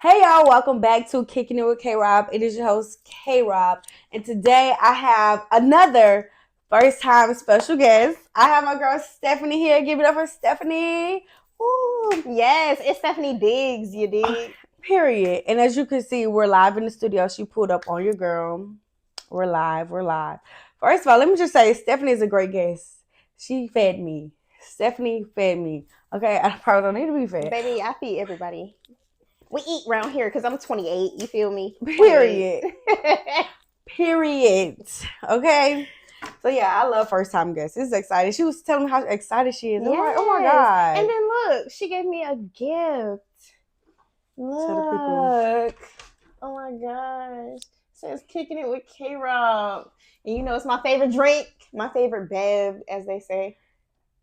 Hey y'all, welcome back to Kicking It with K-Rob. It is your host, K-Rob. And today I have another first time special guest. I have my girl Stephanie here. Give it up for Stephanie. Ooh, yes, it's Stephanie Diggs, you dig? Period. And as you can see, we're live in the studio. She pulled up on your girl. We're live. First of all, let me just say, Stephanie is a great guest. She fed me. Stephanie fed me. Okay, I probably don't need to be fed. Baby, I feed everybody. We eat around here because I'm 28, you feel me? Period. Period. Okay. So yeah, I love first time guests. This is exciting. She was telling me how excited she is. I'm like, oh my Yes. God. And then look, she gave me a gift. Tell the people. Look. Oh my gosh. Says kicking it with K-Rob. And you know it's my favorite drink, my favorite bev, as they say.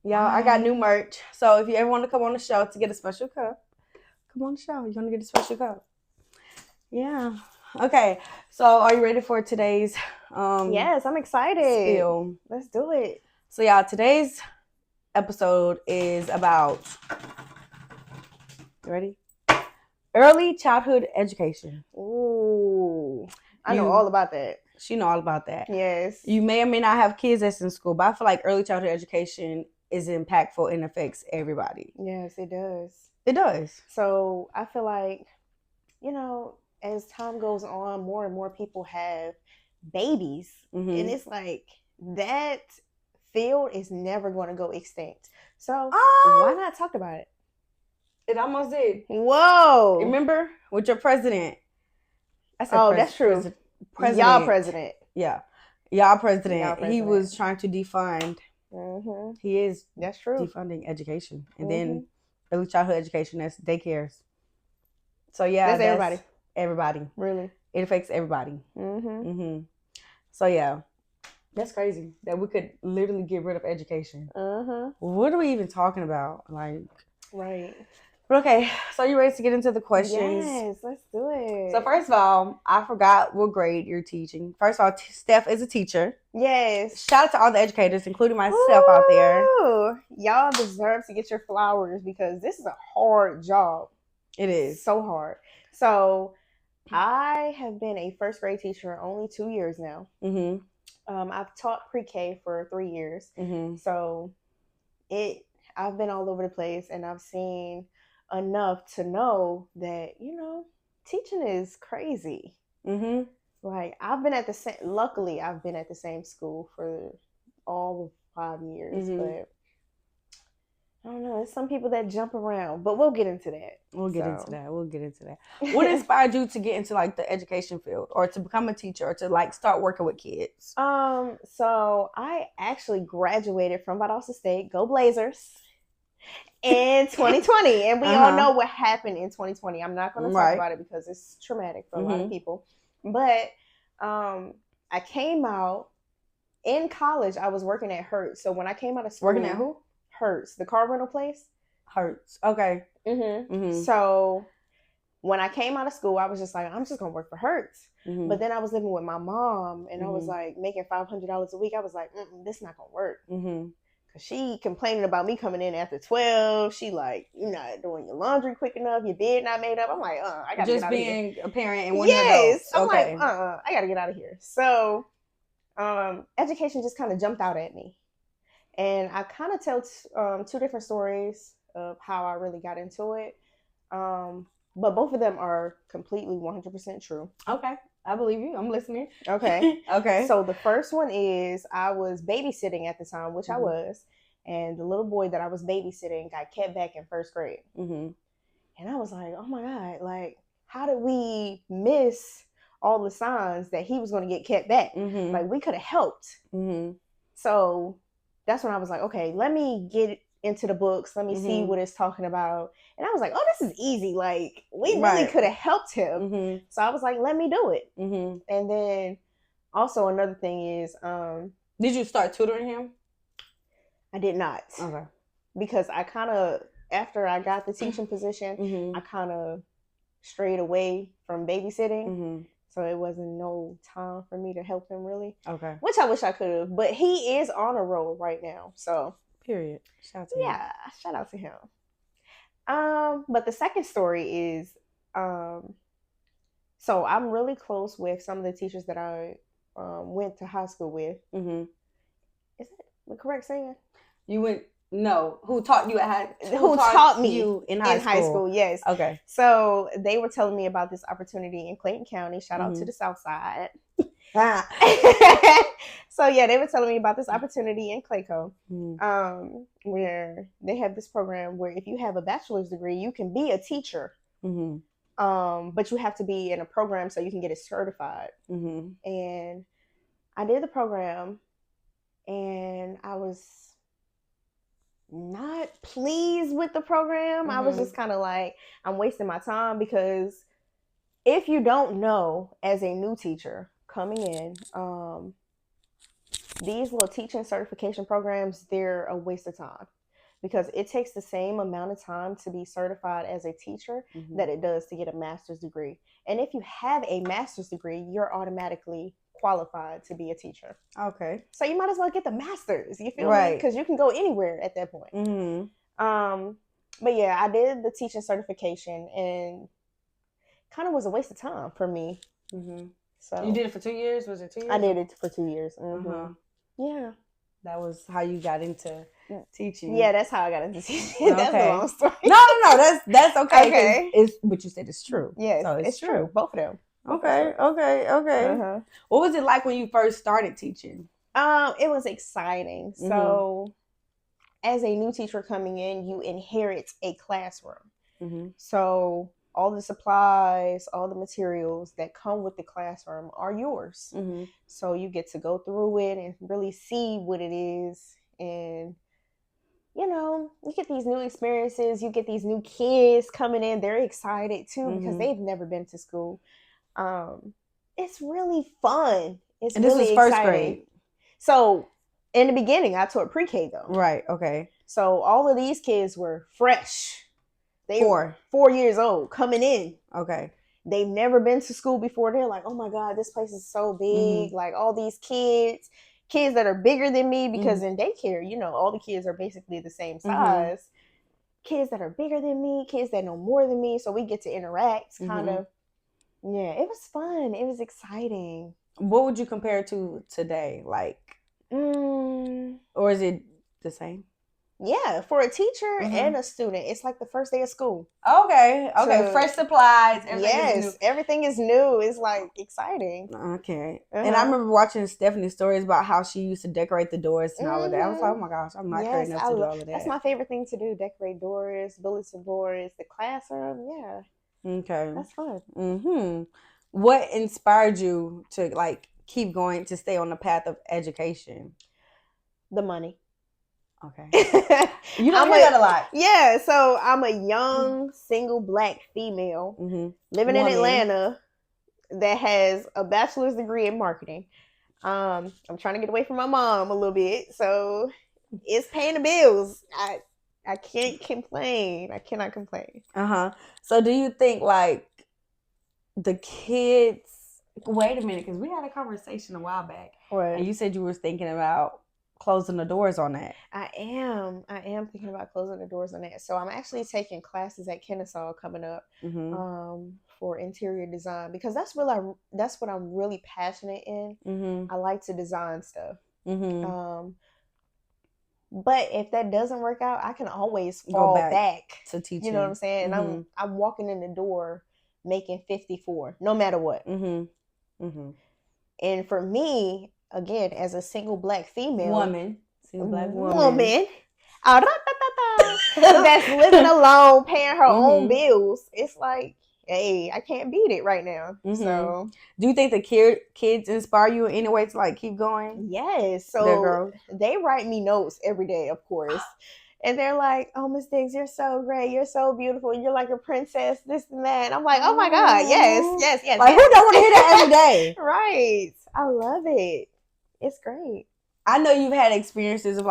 Y'all, I got new merch. So if you ever want to come on the show to get a special cup, come on the show. You're gonna get a special cup. Yeah. Okay. So are you ready for today's Yes, I'm excited. spiel? Let's do it. So y'all, today's episode is about, you ready? Early childhood education. Ooh. I know all about that. She know all about that. Yes. You may or may not have kids that's in school, but I feel like early childhood education is impactful and affects everybody. Yes, it does. It does. So I feel like, as time goes on, more and more people have babies. Mm-hmm. And it's like that field is never going to go extinct. So why not talk about it? It almost did. Whoa. Remember with your president? I said, that's true. President. Y'all president. Yeah. Y'all president. He was trying to defund. Mm-hmm. He is. That's true. Defunding education. And then early childhood education, that's daycares. So yeah. That's everybody. Everybody. Really? It affects everybody. So yeah. That's crazy that we could literally get rid of education. What are we even talking about? Like, right. Okay, so you ready to get into the questions? Yes, let's do it. So first of all, I forgot what grade you're teaching. First of all, Steph is a teacher. Yes. Shout out to all the educators, including myself out there. Y'all deserve to get your flowers because this is a hard job. It is. So hard. So I have been a first grade teacher only 2 years now. I've taught pre-K for 3 years. So I've been all over the place and I've seen enough to know that, teaching is crazy. Like luckily I've been at the same school for all of 5 years, but I don't know. There's some people that jump around, but we'll get into that. We'll get into that. What inspired you to get into like the education field or to become a teacher or to like start working with kids? So I actually graduated from Valdosta State, go Blazers, in 2020. And we all know what happened in 2020. I'm not going to talk about it because it's traumatic for a lot of people. But I came out in college. I was working at Hertz. So when I came out of school. Working at who? Hertz, the car rental place. Hertz. Okay. So when I came out of school, I was just like, I'm just going to work for Hertz. But then I was living with my mom and I was like making $500 a week. I was like, this is not going to work. Because she complaining about me coming in after 12. She like, you're not doing your laundry quick enough. Your bed not made up. I'm like, I got to get out of here. Just being a parent and one of those. I'm like, I got to get out of here. So education just kind of jumped out at me. And I kind of tell two different stories of how I really got into it. But both of them are completely 100% true. Okay. I believe you. I'm listening. Okay. Okay. So the first one is I was babysitting at the time, which I was. And the little boy that I was babysitting got kept back in first grade. And I was like, oh my God, like, how did we miss all the signs that he was going to get kept back? Like, we could have helped. So that's when I was like, okay, let me get into the books. Let me see what it's talking about. And I was like, oh, this is easy. Like, we really could have helped him. So I was like, let me do it. And then also another thing is... did you start tutoring him? I did not. Okay. Because I kind of, after I got the teaching position, I kind of strayed away from babysitting. So it wasn't no time for me to help him really. Okay. Which I wish I could have. But he is on a roll right now. So. Period. Shout out to him. Yeah, shout out to him. But the second story is So I'm really close with some of the teachers that I went to high school with. Mm-hmm. Is that the correct saying? You went no. Who taught you Who taught me you in high school? Yes. Okay. So they were telling me about this opportunity in Clayton County. Shout out to the South Side. So yeah, they were telling me about this opportunity in Clayco, where they have this program where if you have a bachelor's degree, you can be a teacher. But you have to be in a program so you can get it certified. And I did the program, and I was not pleased with the program. I was just kind of like, I'm wasting my time, because if you don't know, as a new teacher coming in, these little teaching certification programs, they're a waste of time, because it takes the same amount of time to be certified as a teacher that it does to get a master's degree. And if you have a master's degree, you're automatically qualified to be a teacher. Okay. So you might as well get the master's, you feel me? Because you can go anywhere at that point. But yeah, I did the teaching certification, and kind of was a waste of time for me. So you did it for 2 years? Was it 2 years? I did it for 2 years. Yeah. That was how you got into teaching. Yeah, that's how I got into teaching. That's a long story. No, that's okay. Okay. But you said it's true. Yes, so it's true. Both of them. Okay. What was it like when you first started teaching? It was exciting. So as a new teacher coming in, you inherit a classroom. So all the supplies, all the materials that come with the classroom are yours. So you get to go through it and really see what it is. And, you get these new experiences. You get these new kids coming in. They're excited too, because they've never been to school. It's really fun. It's and this really was first exciting. grade. So in the beginning, I taught pre-K though. Right. Okay. So all of these kids were fresh. They 4 years old coming in. Okay. They've never been to school before. They're like, oh my God, this place is so big. Like all these kids that are bigger than me, because in daycare, all the kids are basically the same size. Kids that are bigger than me, kids that know more than me. So we get to interact kind of. Yeah, it was fun. It was exciting. What would you compare it to today? Like, or is it the same? Yeah, for a teacher and a student, it's like the first day of school. Okay. Fresh supplies. Everything is new. It's like exciting. Okay. And I remember watching Stephanie's stories about how she used to decorate the doors and all of that. I was like, oh my gosh, I'm not crazy enough to do all of that. That's my favorite thing to do: decorate doors, bulletin boards, the classroom. Yeah. Okay. That's fun. What inspired you to keep going, to stay on the path of education? The money. Okay. You don't hear that a lot. Yeah, so I'm a young, single black female living in Atlanta that has a bachelor's degree in marketing. I'm trying to get away from my mom a little bit, so it's paying the bills. I can't complain. I cannot complain. So do you think the kids? Wait a minute, because we had a conversation a while back, and you said you were thinking about closing the doors on that. I am thinking about closing the doors on that. So I'm actually taking classes at Kennesaw coming up for interior design, because that's what I'm really passionate in. I like to design stuff. But if that doesn't work out, I can always fall back to teaching. You know what I'm saying? And I'm walking in the door making 54, no matter what. And for me, again, as a single black female woman, that's living alone, paying her own bills, it's like, hey, I can't beat it right now. So, do you think the kids inspire you in any way to keep going? Yes. So they write me notes every day, of course. And they're like, oh, Miss Diggs, you're so great. You're so beautiful. You're like a princess, this and that. And I'm like, oh my God, yes. Who don't want to hear that every day? Right. I love it. It's great. I know you've had experiences of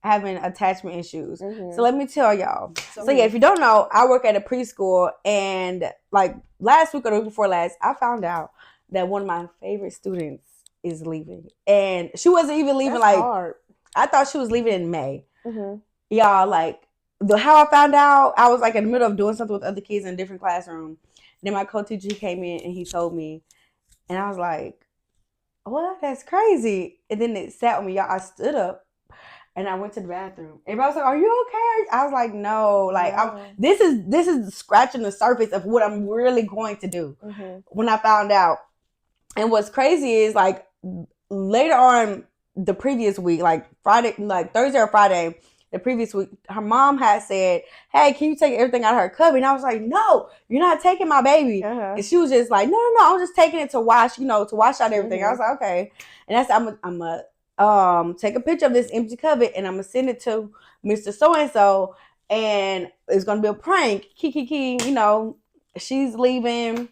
having attachment issues. So let me tell y'all. So yeah, if you don't know, I work at a preschool, and last week or the week before last, I found out that one of my favorite students is leaving. And she wasn't even leaving. That's hard. I thought she was leaving in May. Y'all, how I found out, I was like in the middle of doing something with other kids in a different classroom. Then my co-teacher came in and he told me, and I was like, "What? That's crazy." And then it sat with me, y'all. I stood up and I went to the bathroom. Everybody was like, "Are you okay?" I was like, "No, like this is scratching the surface of what I'm really going to do." When I found out, and what's crazy is like later on the previous week, like Friday, like Thursday or Friday, the previous week, her mom had said, "Hey, can you take everything out of her cubby?" And I was like, "No, you're not taking my baby." And she was just like, "No, I'm just taking it to wash, to wash out everything." I was like, "Okay." And that's I'm a take a picture of this empty cubby and I'm gonna send it to Mr. So and so, and it's gonna be a prank. Kiki, she's leaving.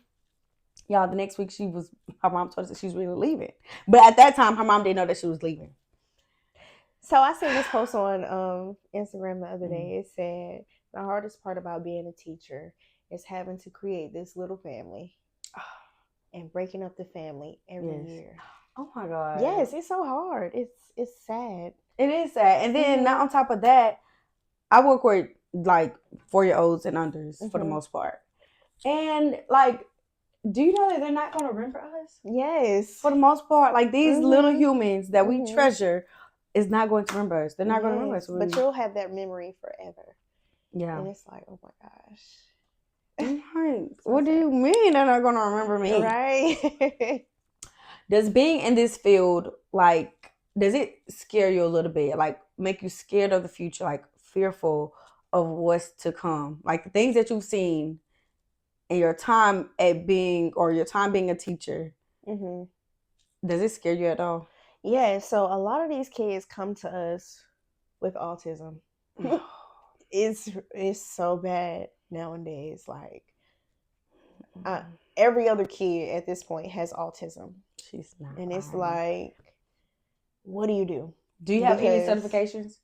Y'all, the next week her mom told us that she was really leaving. But at that time, her mom didn't know that she was leaving. So I seen this post on Instagram the other day. It said, the hardest part about being a teacher is having to create this little family and breaking up the family every year. Oh my God. Yes, it's so hard. It's sad. It is sad. And then not on top of that, I work with like 4-year-olds and unders for the most part. And like, do you know that they're not going to remember us? Yes. For the most part, like these little humans that we treasure is not going to remember us. They're not going to remember us. But you'll have that memory forever. Yeah. And it's like, oh my gosh. Right. What do you mean they're not going to remember me? Right. Does being in this field, like, does it scare you a little bit? Like, make you scared of the future, like fearful of what's to come? Like the things that you've seen in your time being a teacher, does it scare you at all? Yeah, so a lot of these kids come to us with autism. It's so bad nowadays. Like every other kid at this point has autism. She's not. And it's like, what do you do? Do you have any certifications?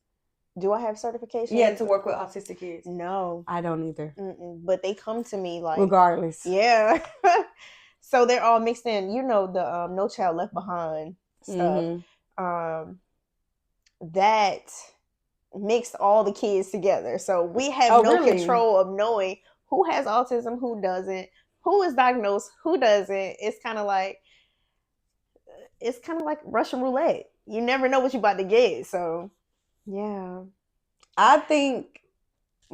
Do I have certifications? Yeah, to work with autistic kids. No, I don't either. But they come to me like regardless. Yeah. So they're all mixed in. The No Child Left Behind stuff. That mixed all the kids together. So we have control of knowing who has autism, who doesn't, who is diagnosed, who doesn't. It's kind of like Russian roulette. You never know what you're about to get. So yeah, I think.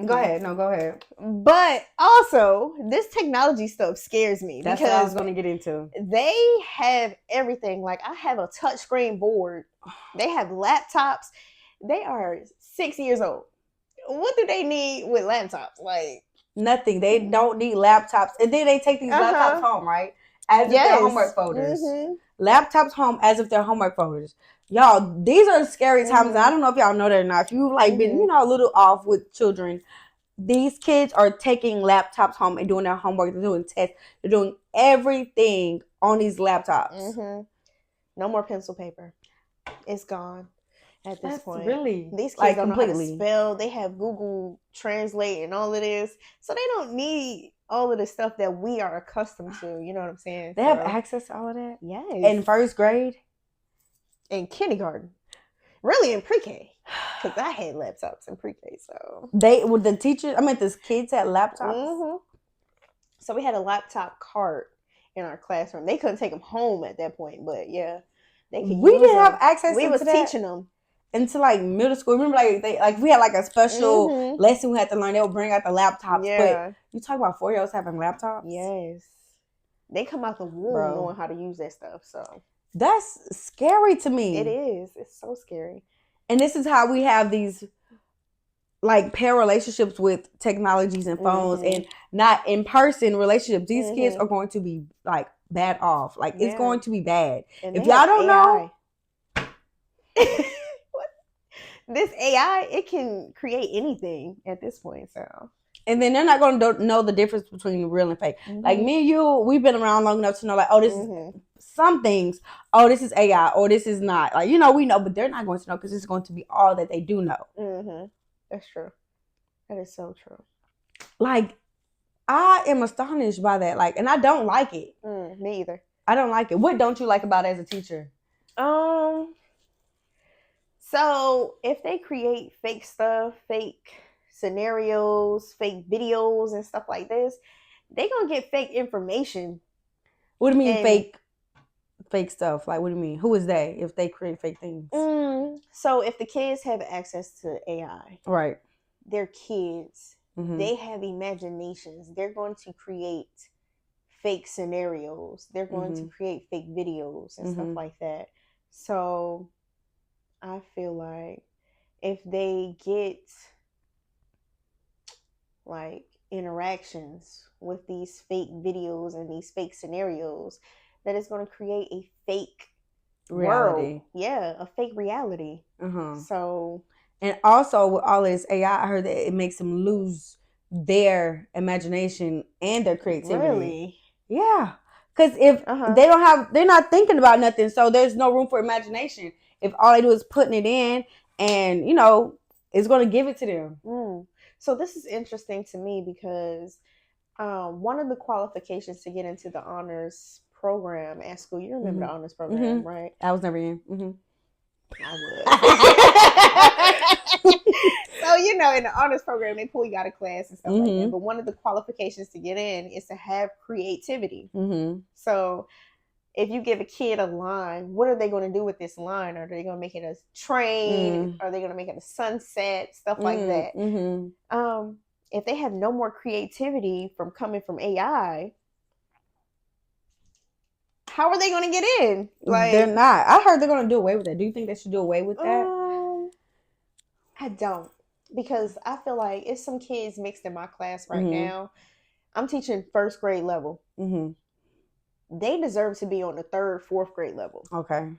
Go ahead. No, go ahead. But also, this technology stuff scares me. That's what I was going to get into. They have everything. Like, I have a touchscreen board. They have laptops. They are 6 years old. What do they need with laptops? Like, nothing. They don't need laptops. And then they take these laptops home, right? As if they're homework folders. Laptops home as if they're homework folders. Y'all, these are scary times. And I don't know if y'all know that or not. If you've been, a little off with children, these kids are taking laptops home and doing their homework. They're doing tests. They're doing everything on these laptops. No more pencil paper. It's gone at this point. Really, these kids don't know how to spell. They have Google Translate and all of this, so they don't need all of the stuff that we are accustomed to. You know what I'm saying? They have access to all of that. Yes. In first grade, in kindergarten, really in pre-K, because I had laptops in pre-K. So the kids had laptops. So we had a laptop cart in our classroom. They couldn't take them home at that point, but yeah, they could. We didn't have access. We was teaching them into like middle school. Remember, we had like a special lesson we had to learn. They would bring out the laptops. Yeah. But you talk about 4-year-olds having laptops. Yes, they come out the womb knowing how to use that stuff. So that's scary to me. It is. It's so scary. And this is how we have these like pair relationships with technologies and phones and not in person relationships. These kids are going to be like bad off. Like it's going to be bad. And if y'all don't know. This AI, it can create anything at this point. So, and then they're not going to know the difference between real and fake. Like me and you, we've been around long enough to know, like, oh, this is some things. Oh, this is AI, or this is not. Like, we know, but they're not going to know because it's going to be all that they do know. That's true. That is so true. Like, I am astonished by that. Like, and I don't like it. Me either. I don't like it. What don't you like about it as a teacher? So if they create fake stuff, fake scenarios, fake videos, and stuff like this, they're going to get fake information. What do you mean fake stuff? Like, what do you mean? Who is they if they create fake things? So if the kids have access to AI, right, they're kids. They have imaginations. They're going to create fake scenarios. They're going to create fake videos and stuff like that. So I feel like if they get like interactions with these fake videos and these fake scenarios, that is going to create a fake reality. World. Yeah, a fake reality. So, and also with all this AI, I heard that it makes them lose their imagination and their creativity. Really? Yeah. Because if they're not thinking about nothing, so there's no room for imagination. If all they do is putting it in and, it's going to give it to them. So this is interesting to me because one of the qualifications to get into the honors program at school, you remember the honors program, right? I was never in. I was. So, in the honors program, they pull you out of class and stuff like that. But one of the qualifications to get in is to have creativity. So if you give a kid a line, what are they going to do with this line? Are they going to make it a train? Are they going to make it a sunset? Stuff like that. If they have no more creativity from coming from AI, how are they going to get in? Like, they're not. I heard they're going to do away with that. Do you think they should do away with that? I don't. Because I feel like it's some kids mixed in my class right now. I'm teaching first grade level. They deserve to be on the third, fourth grade level. Okay.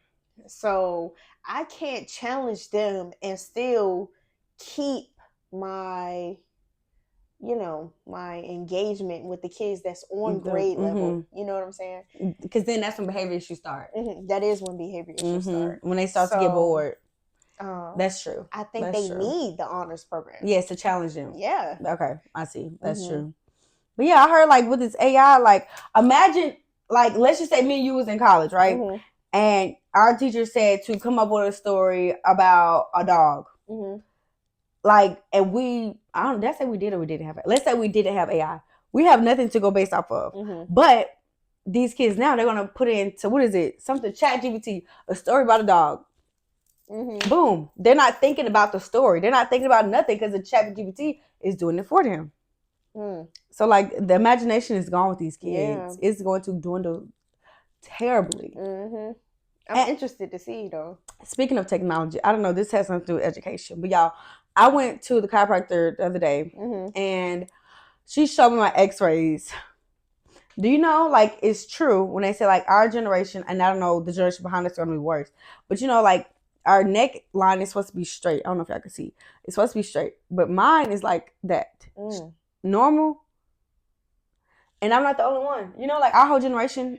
So I can't challenge them and still keep my engagement with the kids that's on grade level. You know what I'm saying? Because then that's when behavior issues start. That is when behavior issues start. When they start to get bored. That's true. I think they need the honors program. Yes, to challenge them. Yeah. Okay, I see. That's true. But yeah, I heard like with this AI, like imagine, like let's just say me and you was in college, right? And our teacher said to come up with a story about a dog. Like, and let's say we did or we didn't have it. Let's say we didn't have AI. We have nothing to go based off of. But these kids now, they're going to put into, what is it? Something, ChatGPT, a story about a dog. Boom. They're not thinking about the story. They're not thinking about nothing because the ChatGPT is doing it for them. So, like, the imagination is gone with these kids. Yeah. It's going to dwindle terribly. I'm interested to see, though. Speaking of technology, I don't know, this has something to do with education. But, y'all, I went to the chiropractor the other day, and she showed me my x-rays. Do you know, like, it's true when they say, like, our generation, and I don't know, the generation behind us is going to be worse. But, like, our neck line is supposed to be straight. I don't know if y'all can see. It's supposed to be straight. But mine is like that. Normal. And I'm not the only one. Like, our whole generation,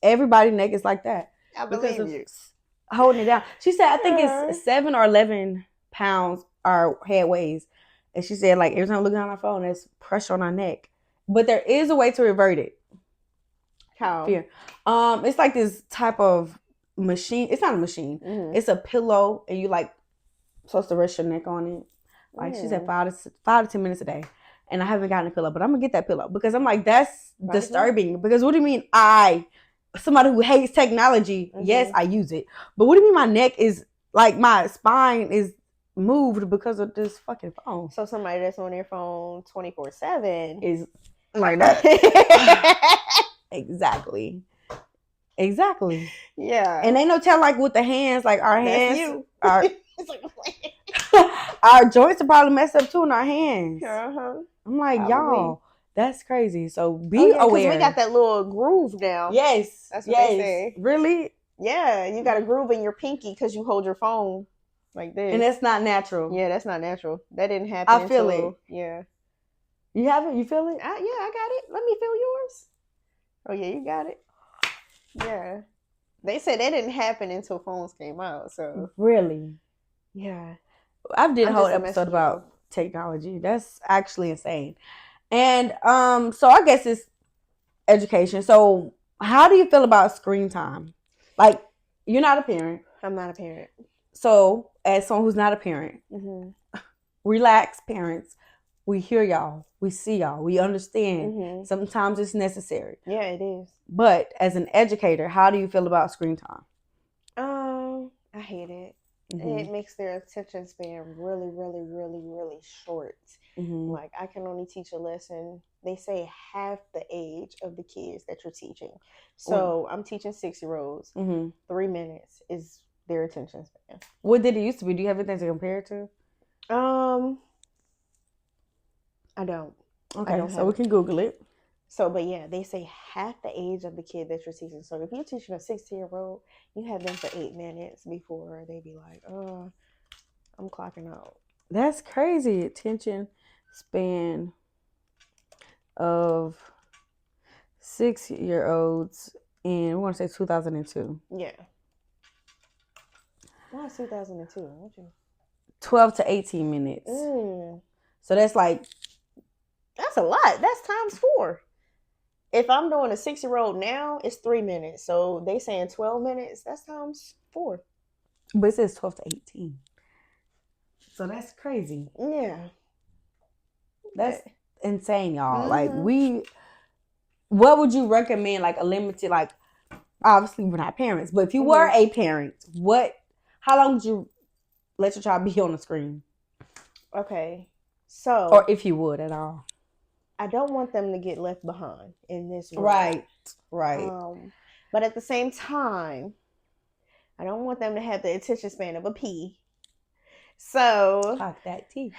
everybody's neck is like that. I believe you. Holding it down. She said, I think it's 7 or 11 pounds our head weighs. And she said, like, every time I look down our phone, there's pressure on our neck. But there is a way to revert it. How? Fear. It's like this type of machine. It's not a machine. It's a pillow, and you like supposed to rest your neck on it. Like she said, 5 to 10 minutes a day. And I haven't gotten a pillow, but I'm gonna get that pillow because I'm like, that's disturbing. Because what do you mean somebody who hates technology, yes, I use it. But what do you mean my neck is like my spine is moved because of this fucking phone? So somebody that's on their phone 24/7 is like that. Exactly. Yeah. And they no tell like with the hands, like our hands are it's like our joints are probably messed up too in our hands. I'm like, y'all, that's crazy. So be aware. We got that little groove now. Yes. That's what they say. Really? Yeah, you got a groove in your pinky because you hold your phone like this. And that's not natural. Yeah, that's not natural. That didn't happen. I feel it. Yeah. You have it? You feel it? Yeah, I got it. Let me feel yours. Oh, yeah, you got it. Yeah. They said that didn't happen until phones came out. So really? Yeah. I did a whole episode about technology. That's actually insane. And so I guess it's education. So how do you feel about screen time? Like, you're not a parent. I'm not a parent. So as someone who's not a parent, relax, parents. we hear y'all, we see y'all, we understand. Sometimes it's necessary. Yeah, it is. But as an educator, how do you feel about screen time? I hate it. It makes their attention span really, really, really, really short. Like, I can only teach a lesson, they say, half the age of the kids that you're teaching. So I'm teaching 6-year-olds. 3 minutes is their attention span. What did it used to be? Do you have anything to compare it to? I don't. Okay, so we can Google it. So, but yeah, they say half the age of the kid that you're teaching. So if you're teaching a 16-year-old, you have them for 8 minutes before they be like, oh, I'm clocking out. That's crazy. Attention span of 6-year-olds in, we want to say 2002. Yeah. Why 2002? What you? 12 to 18 minutes. So that's like, that's a lot. That's times 4. If I'm doing a 6-year-old now, it's 3 minutes. So they saying 12 minutes, that's times 4. But it says 12 to 18. So that's crazy. Yeah. That's insane, y'all. Like, what would you recommend, like a limited, like, obviously we're not parents, but if you were a parent, how long would you let your child be on the screen? Okay. So, or if you would at all. I don't want them to get left behind in this world. Right. But at the same time, I don't want them to have the attention span of a pea. So, clock that T.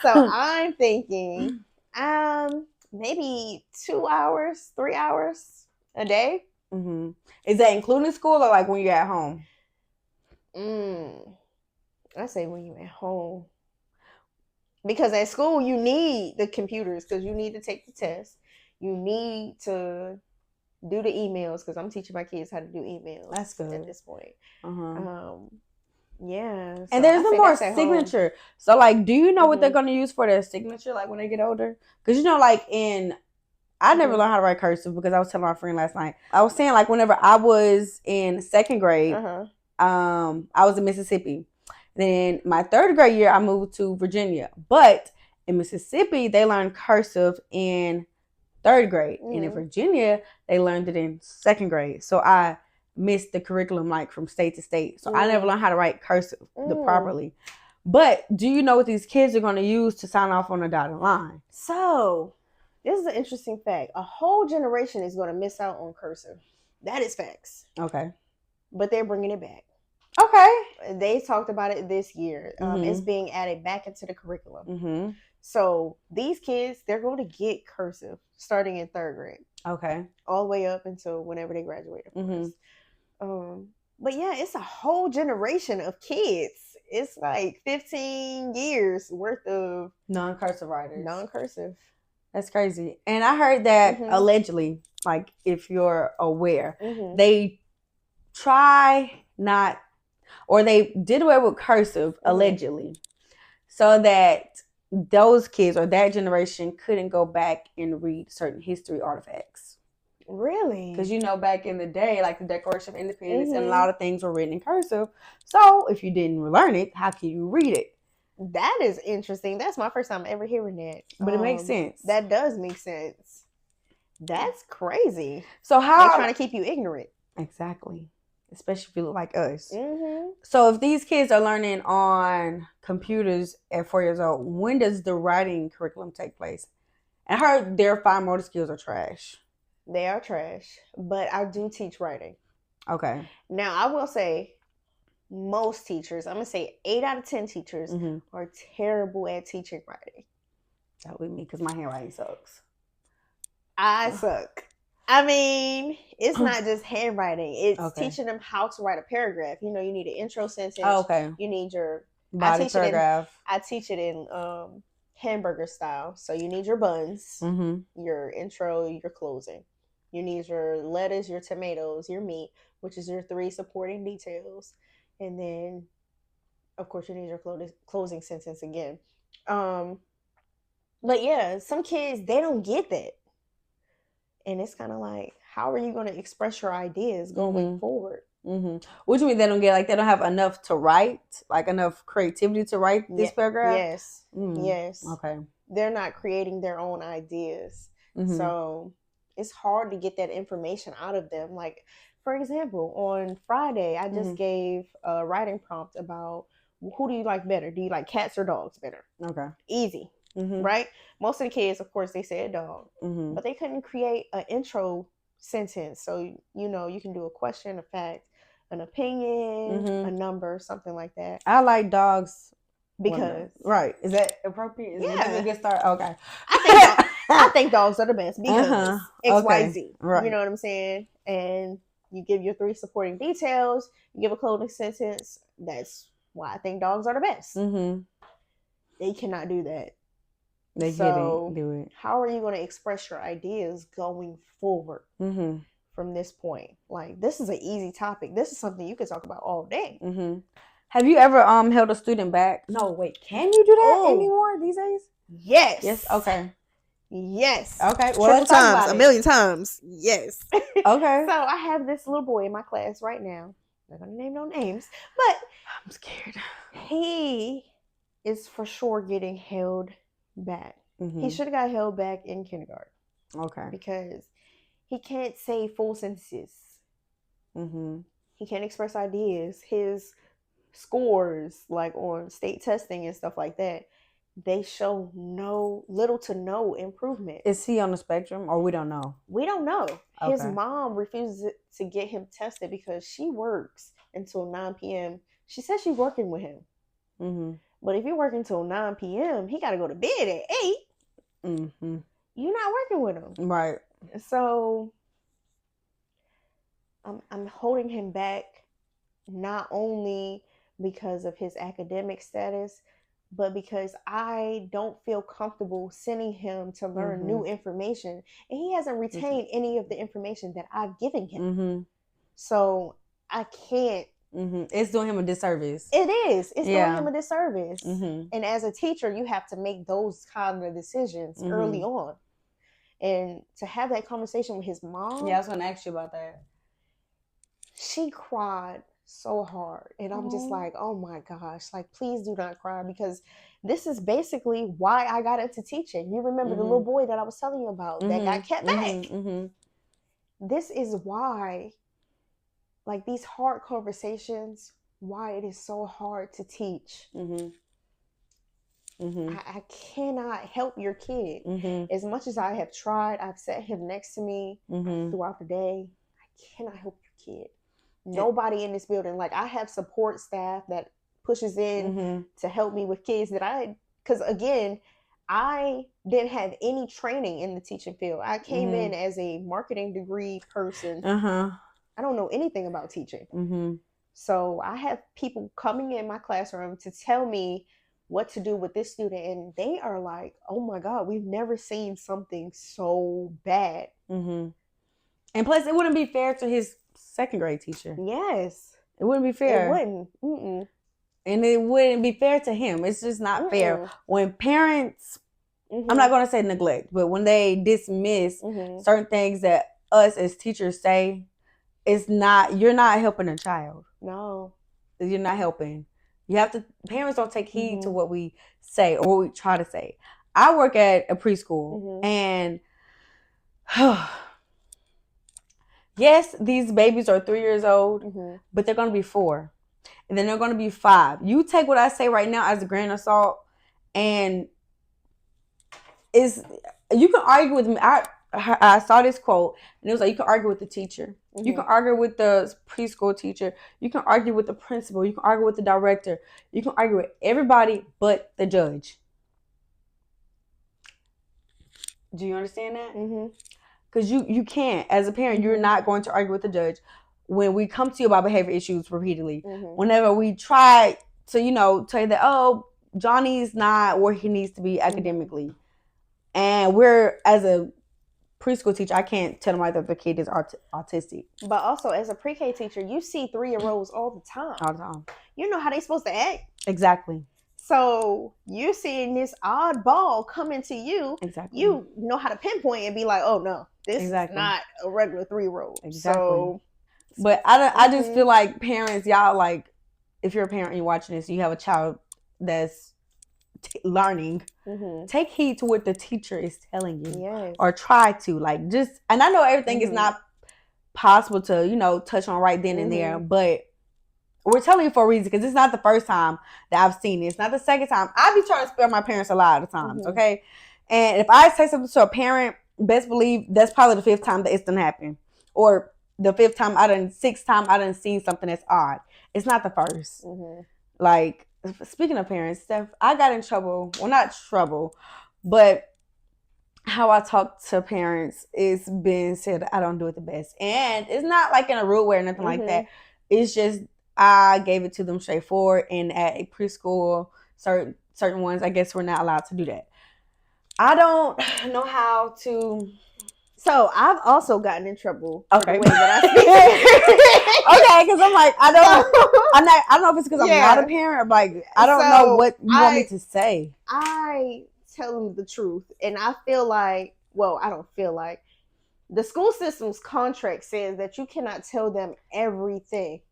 So I'm thinking, maybe 2 hours, 3 hours a day. Is that including school or like when you're at home? I say when you're at home. Because at school, you need the computers because you need to take the test. You need to do the emails because I'm teaching my kids how to do emails. That's good. At this point. Yeah. So and there's no more signature. Home. So, like, do you know what they're going to use for their signature, like, when they get older? Because, you know, like, I never learned how to write cursive because I was telling my friend last night. I was saying, like, whenever I was in 2nd grade, I was in Mississippi. Then my 3rd grade year, I moved to Virginia. But in Mississippi, they learned cursive in 3rd grade. And in Virginia, they learned it in 2nd grade. So I missed the curriculum, like, from state to state. So I never learned how to write cursive properly. But do you know what these kids are going to use to sign off on a dotted line? So this is an interesting fact. A whole generation is going to miss out on cursive. That is facts. Okay. But they're bringing it back. Okay. They talked about it this year. It's being added back into the curriculum. So these kids, they're going to get cursive starting in 3rd grade. Okay. All the way up until whenever they graduate, of course. But yeah, it's a whole generation of kids. It's like 15 years worth of non-cursive writers. Non-cursive. That's crazy. And I heard that allegedly, like, if you're aware, they they did away with cursive, allegedly, so that those kids or that generation couldn't go back and read certain history artifacts. Really? Because, you know, back in the day, like the Declaration of Independence and a lot of things were written in cursive. So if you didn't learn it, how can you read it? That is interesting. That's my first time ever hearing that. But it makes sense. That does make sense. That's crazy. So how... they're trying to keep you ignorant. Exactly. Especially if you look like us. So if these kids are learning on computers at 4 years old, when does the writing curriculum take place? I heard their fine motor skills are trash. They are trash, but I do teach writing. Okay. Now, I will say most teachers, I'm going to say 8 out of 10 teachers are terrible at teaching writing. That would be me because my handwriting sucks. I suck. I mean, it's not just handwriting. It's teaching them how to write a paragraph. You know, you need an intro sentence. You need your body paragraph. I teach it in hamburger style. So you need your buns, your intro, your closing. You need your lettuce, your tomatoes, your meat, which is your 3 supporting details. And then, of course, you need your closing sentence again. But yeah, some kids, they don't get that. And it's kind of like, how are you going to express your ideas going forward? What do you mean they don't get, like, they don't have enough to write, like enough creativity to write this paragraph? Yes. Yes. Okay. They're not creating their own ideas. So it's hard to get that information out of them. Like, for example, on Friday, I just gave a writing prompt about who do you like better? Do you like cats or dogs better? Okay. Easy. Right? Most of the kids, of course, they said dog. But they couldn't create an intro sentence. So, you can do a question, a fact, an opinion, a number, something like that. I like dogs. Because right, is that appropriate? Would that be a good start? Okay. I think dogs are the best because XYZ. Right. You know what I'm saying? And you give your 3 supporting details, you give a closing sentence. That's why I think dogs are the best. They cannot do that. They can't do it. How are you going to express your ideas going forward from this point? Like, this is an easy topic. This is something you could talk about all day. Have you ever held a student back? No, wait. Can you do that anymore these days? Yes. Yes. Okay. Yes. Okay. Well, let's talk about it. 1,000,000 times. Yes. Okay. So I have this little boy in my class right now. I'm not gonna name no names, but I'm scared. He is for sure getting held back. He should have got held back in kindergarten. Okay. Because he can't say full sentences. He can't express ideas. His scores, like on state testing and stuff like that, they show little to no improvement. Is he on the spectrum, or we don't know? We don't know. Okay. His mom refuses to get him tested because she works until 9 p.m. She says she's working with him. But if you're working until 9 p.m., he got to go to bed at 8. You're not working with him. Right. So I'm holding him back, not only because of his academic status, but because I don't feel comfortable sending him to learn new information. And he hasn't retained any of the information that I've given him. So I can't. It's doing him a disservice. It is. It's doing him a disservice. And as a teacher, you have to make those kind of decisions early on. And to have that conversation with his mom. Yeah, I was going to ask you about that. She cried so hard, and I'm just like, oh my gosh, like, please do not cry, because this is basically why I got into teaching. You remember the little boy that I was telling you about that got kept back. This is why, like, these hard conversations, why it is so hard to teach. I cannot help your kid. As much as I have tried, I've set him next to me throughout the day. I cannot help your kid. Nobody in this building. Like, I have support staff that pushes in to help me with kids because again, I didn't have any training in the teaching field. I came in as a marketing degree person. I don't know anything about teaching. So I have people coming in my classroom to tell me what to do with this student, and they are like, oh my God, we've never seen something so bad. And plus, it wouldn't be fair to his second grade teacher. Yes. It wouldn't be fair. It wouldn't. And it wouldn't be fair to him. It's just not fair. When parents, I'm not going to say neglect, but when they dismiss certain things that us as teachers say, you're not helping a child. No. You're not helping. Parents don't take heed to what we say or what we try to say. I work at a preschool and yes, these babies are 3 years old, but they're going to be 4. And then they're going to be 5. You take what I say right now as a grain of salt, and you can argue with me. I saw this quote, and it was like, you can argue with the teacher. You can argue with the preschool teacher. You can argue with the principal. You can argue with the director. You can argue with everybody but the judge. Do you understand that? Because you can't. As a parent, you're not going to argue with the judge when we come to you about behavior issues repeatedly. Whenever we try to, tell you that, oh, Johnny's not where he needs to be academically. And we're, as a preschool teacher, I can't tell them either the kid is autistic. But also, as a pre-K teacher, you see 3-year-olds all the time. All the time. You know how they supposed to act. Exactly. So you're seeing this oddball coming to you. Exactly. You know how to pinpoint and be like, oh no, this is not a regular 3-year-old. Exactly. So But I just feel like parents, y'all, like, if you're a parent and you're watching this, you have a child that's learning, take heed to what the teacher is telling you, or try to, like, just, and I know everything is not possible to, you know, touch on right then and there, but we're telling you for a reason, because it's not the first time that I've seen it. It's not the second time. I be trying to spare my parents a lot of times, okay? And if I say something to a parent, best believe that's probably the fifth time that it's done happened, or the sixth time I done seen something that's odd. It's not the first. Like, speaking of parents, Steph, I got in trouble. Well, not trouble, but how I talk to parents is been said I don't do it the best. And it's not like in a rude way or nothing like that. It's just I gave it to them straightforward, and at a preschool, certain ones, I guess we're not allowed to do that. I don't know how to. So I've also gotten in trouble. Okay. For the way that I okay, because I'm like, I don't know if it's because I'm not a parent, or like I don't know what you want me to say. I tell them the truth, and I feel like, well, I don't feel like, the school system's contract says that you cannot tell them everything.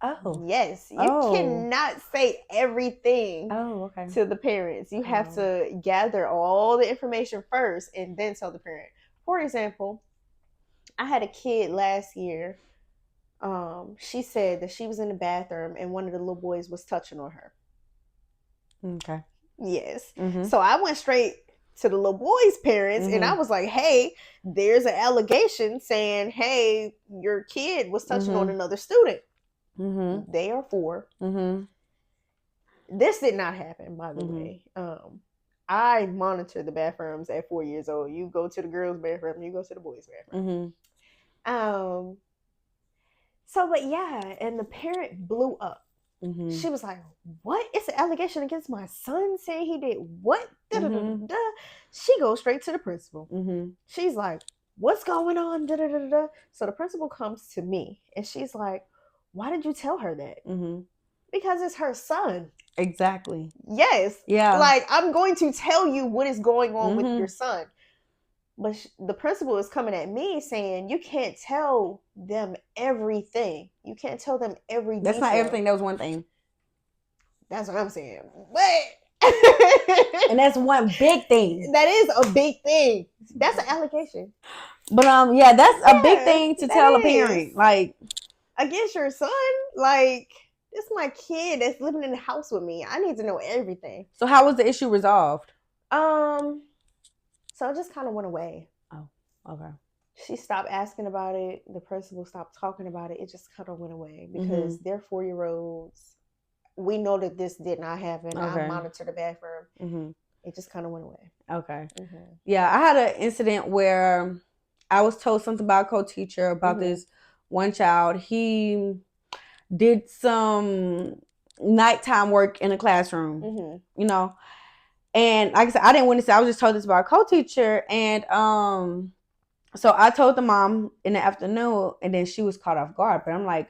Oh. Yes, you cannot say everything to the parents. You have to gather all the information first and then tell the parent. For example, I had a kid last year. She said that she was in the bathroom and one of the little boys was touching on her. Okay. Yes. So I went straight to the little boy's parents and I was like, hey, there's an allegation saying, hey, your kid was touching on another student. They are 4. This did not happen, by the way. I monitor the bathrooms at 4 years old. You go to the girls' bathroom, you go to the boys' bathroom. So, but yeah, and the parent blew up. She was like, what? It's an allegation against my son saying he did what? Da-da-da-da-da. She goes straight to the principal. She's like, what's going on? Da-da-da-da-da. So the principal comes to me and she's like, why did you tell her that? Because it's her son. Exactly. Yes. Yeah. Like, I'm going to tell you what is going on with your son. But the principal is coming at me saying, you can't tell them everything. You can't tell them every detail. That's not everything. That was one thing. That's what I'm saying. But and that's one big thing. That is a big thing. That's an allegation. But yeah, that's a big thing to tell a parent. Like, against your son, like, this is my kid that's living in the house with me. I need to know everything. So how was the issue resolved? So it just kind of went away. Oh, okay. She stopped asking about it. The principal stopped talking about it. It just kind of went away because they're 4-year-olds. We know that this did not happen. I monitored the bathroom. It just kind of went away. Okay. Yeah, I had an incident where I was told something about a co-teacher about this one child. He did some nighttime work in a classroom, you know. And like I said, I didn't witness it. I was just told this about a co-teacher. And so I told the mom in the afternoon, and then she was caught off guard. But I'm like,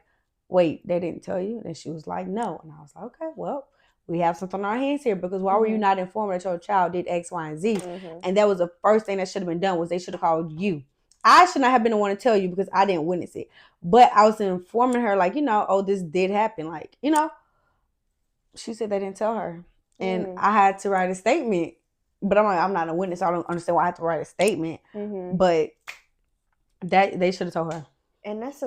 wait, they didn't tell you? And she was like, no. And I was like, okay, well, we have something on our hands here, because why were you not informed that your child did X, Y, and Z? And that was the first thing that should have been done, was they should have called you. I should not have been the one to tell you because I didn't witness it. But I was informing her, like, you know, oh, this did happen. Like, you know, she said they didn't tell her. And I had to write a statement. But I'm like, I'm not a witness, so I don't understand why I have to write a statement. But that they should have told her. And that's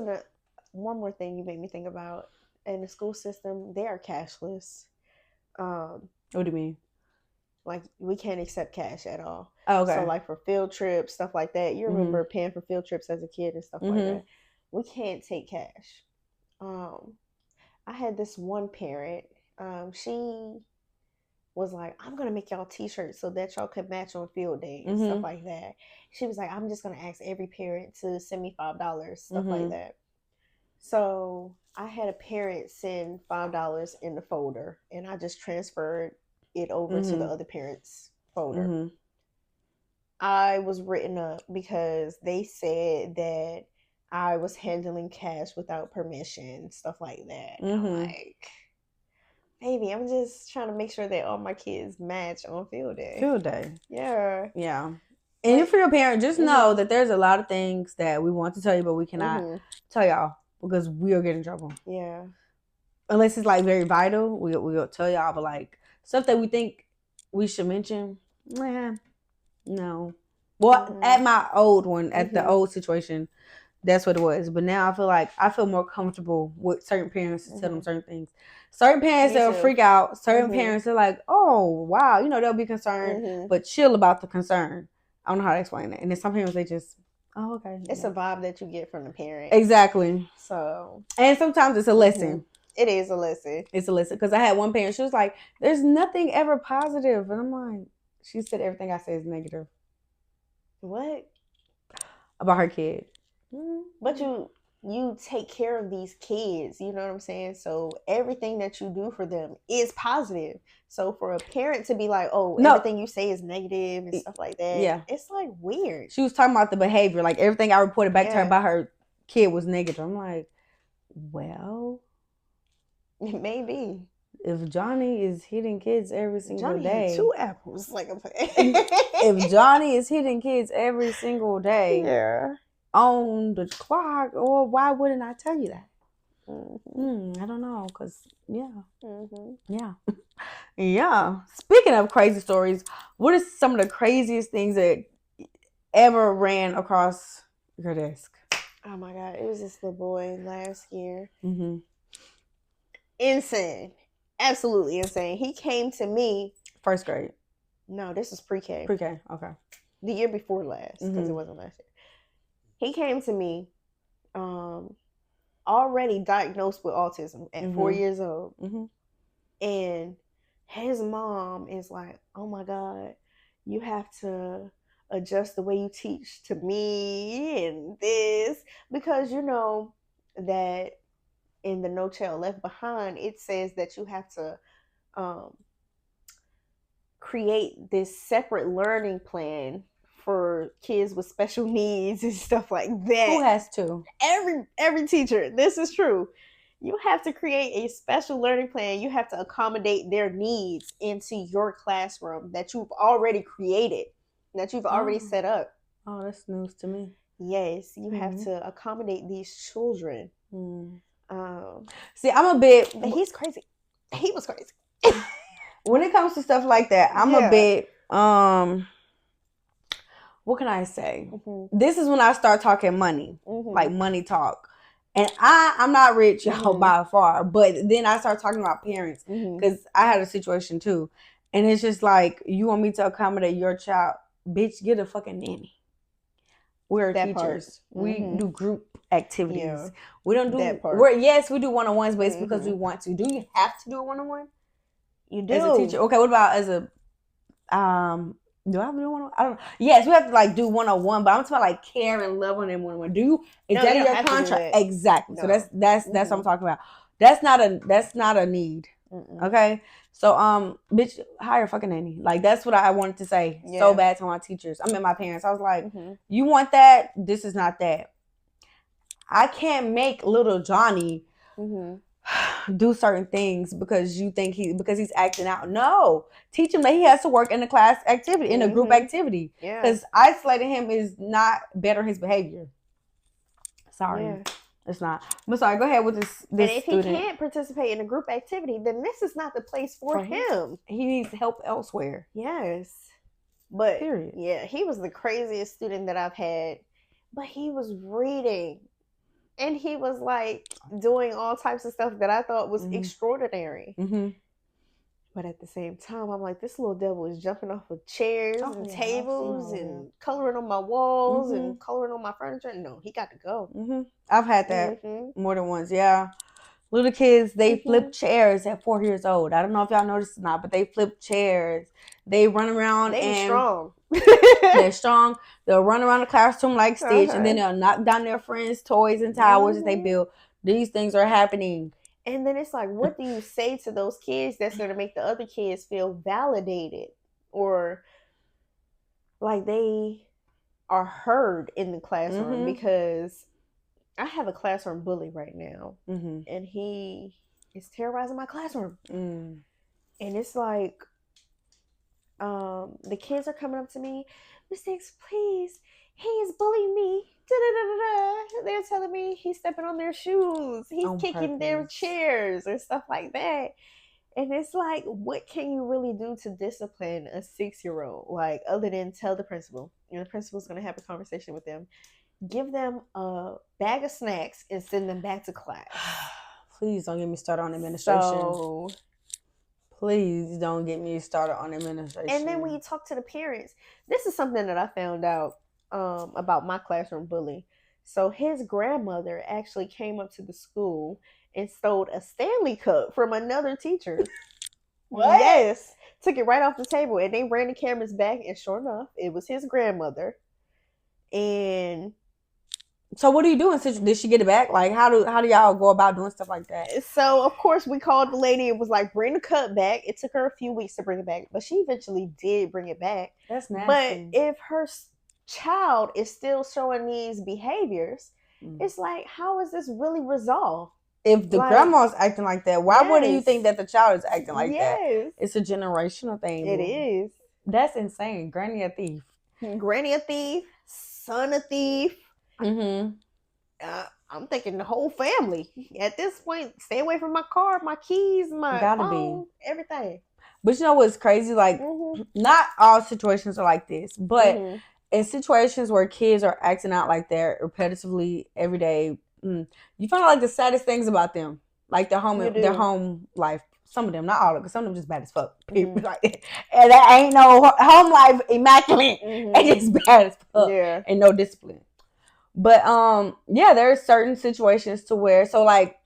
one more thing you made me think about. In the school system, they are cashless. What do you mean? Like, we can't accept cash at all. Oh, okay. So, like, for field trips, stuff like that. You remember paying for field trips as a kid and stuff like that. We can't take cash. I had this one parent. She was like, I'm going to make y'all t-shirts so that y'all could match on field day and stuff like that. She was like, I'm just going to ask every parent to send me $5, stuff like that. So I had a parent send $5 in the folder, and I just transferred it over to the other parent's folder. I was written up because they said that I was handling cash without permission, stuff like that. I'm like, baby, I'm just trying to make sure that all my kids match on field day. Field day. Yeah. Yeah. And if you're a parent, just know that there's a lot of things that we want to tell you, but we cannot tell y'all. because we'll get in trouble. Yeah. Unless it's like very vital, we'll tell y'all. But like stuff that we think we should mention, no. Well, at my old one, at the old situation, that's what it was. But now I feel more comfortable with certain parents to tell them certain things. Certain parents they'll freak out. Certain parents are like, oh wow, they'll be concerned, but chill about the concern. I don't know how to explain that. And then some parents they just, oh okay. It's a vibe that you get from the parent. Exactly. So, and sometimes it's a lesson. It is a lesson. It's a lesson because I had one parent. She was like, "There's nothing ever positive," and I'm like, she said everything I say is negative. What? About her kid. But you take care of these kids, you know what I'm saying? So everything that you do for them is positive. So for a parent to be like, oh, everything you say is negative and stuff like that, it's like weird. She was talking about the behavior, like everything I reported back to her about her kid was negative. I'm like, well, it may be. If Johnny is hitting kids every single day, had 2 apples, like I'm saying. If Johnny is hitting kids every single day, on the clock, or why wouldn't I tell you that? I don't know, cause yeah. Speaking of crazy stories, what are some of the craziest things that ever ran across your desk? Oh my God, it was this little boy last year. Insane. Absolutely insane. He came to me. First grade. No, this is pre-K. Pre-K, okay. The year before last, because it wasn't last year. He came to me already diagnosed with autism at 4 years old. And his mom is like, oh my God, you have to adjust the way you teach to me and this. Because you know that in the No Child Left Behind, it says that you have to create this separate learning plan for kids with special needs and stuff like that. Who has to? Every teacher. This is true. You have to create a special learning plan. You have to accommodate their needs into your classroom that you've already created, that you've already set up. Oh, that's news to me. Yes, you have to accommodate these children. See, I'm a bit... But he's crazy. He was crazy. When it comes to stuff like that, I'm a bit... what can I say? This is when I start talking money, like money talk. And I'm not rich, y'all, by far. But then I start talking about parents because I had a situation too. And it's just like, you want me to accommodate your child? Bitch, get a fucking nanny. We're teachers. We do group activities. Yeah. We don't do that part. Yes, we do one-on-ones, but it's because we want to. Do you have to do a one-on-one? You do. As a teacher. Okay, what about as a do I have to do one-on-one? I don't know. Yes, we have to like do one-on-one, but I'm talking about like care and love on them one-on-one. Is that in your contract? Exactly. No. So that's what I'm talking about. That's not a need. Okay. So bitch, hire a fucking nanny. Like that's what I wanted to say so bad to my teachers. I mean my parents. I was like, you want that? This is not that. I can't make little Johnny do certain things because you think because he's acting out. No, teach him that he has to work in a class activity, in a group activity. Because isolating him is not better his behavior. Sorry, it's not. But sorry, go ahead with this. And if student. He can't participate in a group activity, then this is not the place for him. He needs help elsewhere. Yes, but period. Yeah, he was the craziest student that I've had. But he was reading. And he was like doing all types of stuff that I thought was extraordinary. But at the same time, I'm like, this little devil is jumping off of chairs and tables and coloring on my walls and coloring on my furniture. No, he got to go. I've had that more than once. Yeah. Little kids, they flip chairs at 4 years old. I don't know if y'all noticed or not, but they flip chairs. They run around They strong. They're strong. They'll run around the classroom like Stitch, and then they'll knock down their friends' toys and towers that they build. These things are happening. And then it's like, what do you say to those kids that's going to make the other kids feel validated or like they are heard in the classroom? Because I have a classroom bully right now, and he is terrorizing my classroom. And it's like, the kids are coming up to me, Miss Hicks, please, he is bullying me. Da-da-da-da-da. they're telling me he's stepping on their shoes, he's kicking their chairs and stuff like that. And it's like, what can you really do to discipline a 6-year-old? Like, other than tell the principal, and the principal's going to have a conversation with them, give them a bag of snacks and send them back to class. Please don't get me started on administration. Please don't get me started on administration. And then when you talk to the parents, this is something that I found out about my classroom bully. So his grandmother actually came up to the school and stole a Stanley Cup from another teacher. What? Yes. Took it right off the table. And they ran the cameras back, and sure enough, it was his grandmother. And so what do you do? Did she get it back? Like, how do y'all go about doing stuff like that? So, of course, we called the lady and was like, bring the cup back. It took her a few weeks to bring it back, but she eventually did bring it back. That's nasty. But if her child is still showing these behaviors, it's like, how is this really resolved? If the grandma's acting like that, why wouldn't you think that the child is acting like that? It's a generational thing. It is. That's insane. Granny a thief. Granny a thief. Son a thief. Mm-hmm. I'm thinking the whole family. At this point, stay away from my car, my keys, my phone, everything. But you know what's crazy? Like, not all situations are like this, but in situations where kids are acting out like that repetitively every day, you find out like the saddest things about them, like their home life. Some of them, not all of them, because some of them just bad as fuck. Like, and that ain't no home life immaculate. It's just bad as fuck. Yeah. And no discipline. But yeah, there are certain situations to where, so like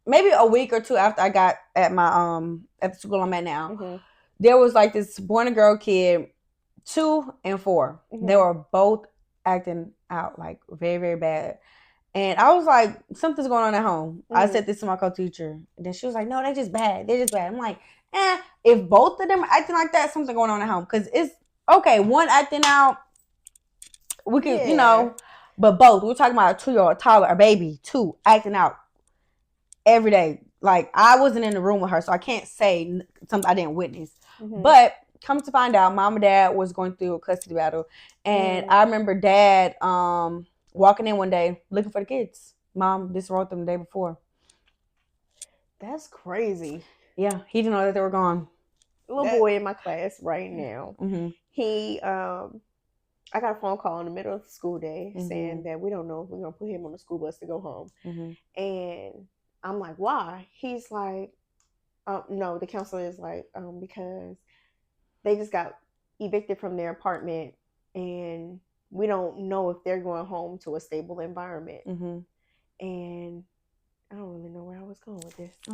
maybe a week or two after I got at my at the school I'm at now, there was like this boy and a girl kid, 2 and 4. They were both acting out like very, very bad. And I was like, something's going on at home. I said this to my co-teacher. And then she was like, no, they're just bad. They're just bad. I'm like, if both of them are acting like that, something going on at home. Because it's, okay, one acting out, we can, you know, but both. We're talking about a 2-year-old, toddler, a baby, 2, acting out every day. Like, I wasn't in the room with her, so I can't say something I didn't witness. But come to find out, mom and dad was going through a custody battle. And I remember dad walking in one day looking for the kids. Mom disrobed them the day before. That's crazy. Yeah, he didn't know that they were gone. A little boy in my class right now. He, I got a phone call in the middle of the school day saying that we don't know if we're going to put him on the school bus to go home. And I'm like, why? He's like, no, the counselor is like, because they just got evicted from their apartment and we don't know if they're going home to a stable environment. And I don't really know where I was going with this. We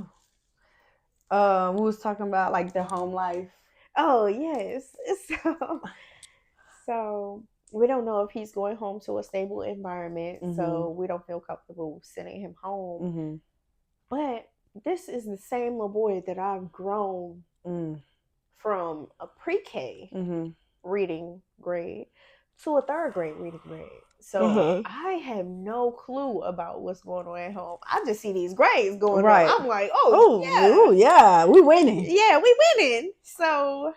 was talking about like the home life. Oh, yes. So we don't know if he's going home to a stable environment. So we don't feel comfortable sending him home. But this is the same little boy that I've grown from a pre-K reading grade to a 3rd grade reading grade. So I have no clue about what's going on at home. I just see these grades going on. I'm like, yeah, we winning. Yeah, we winning. So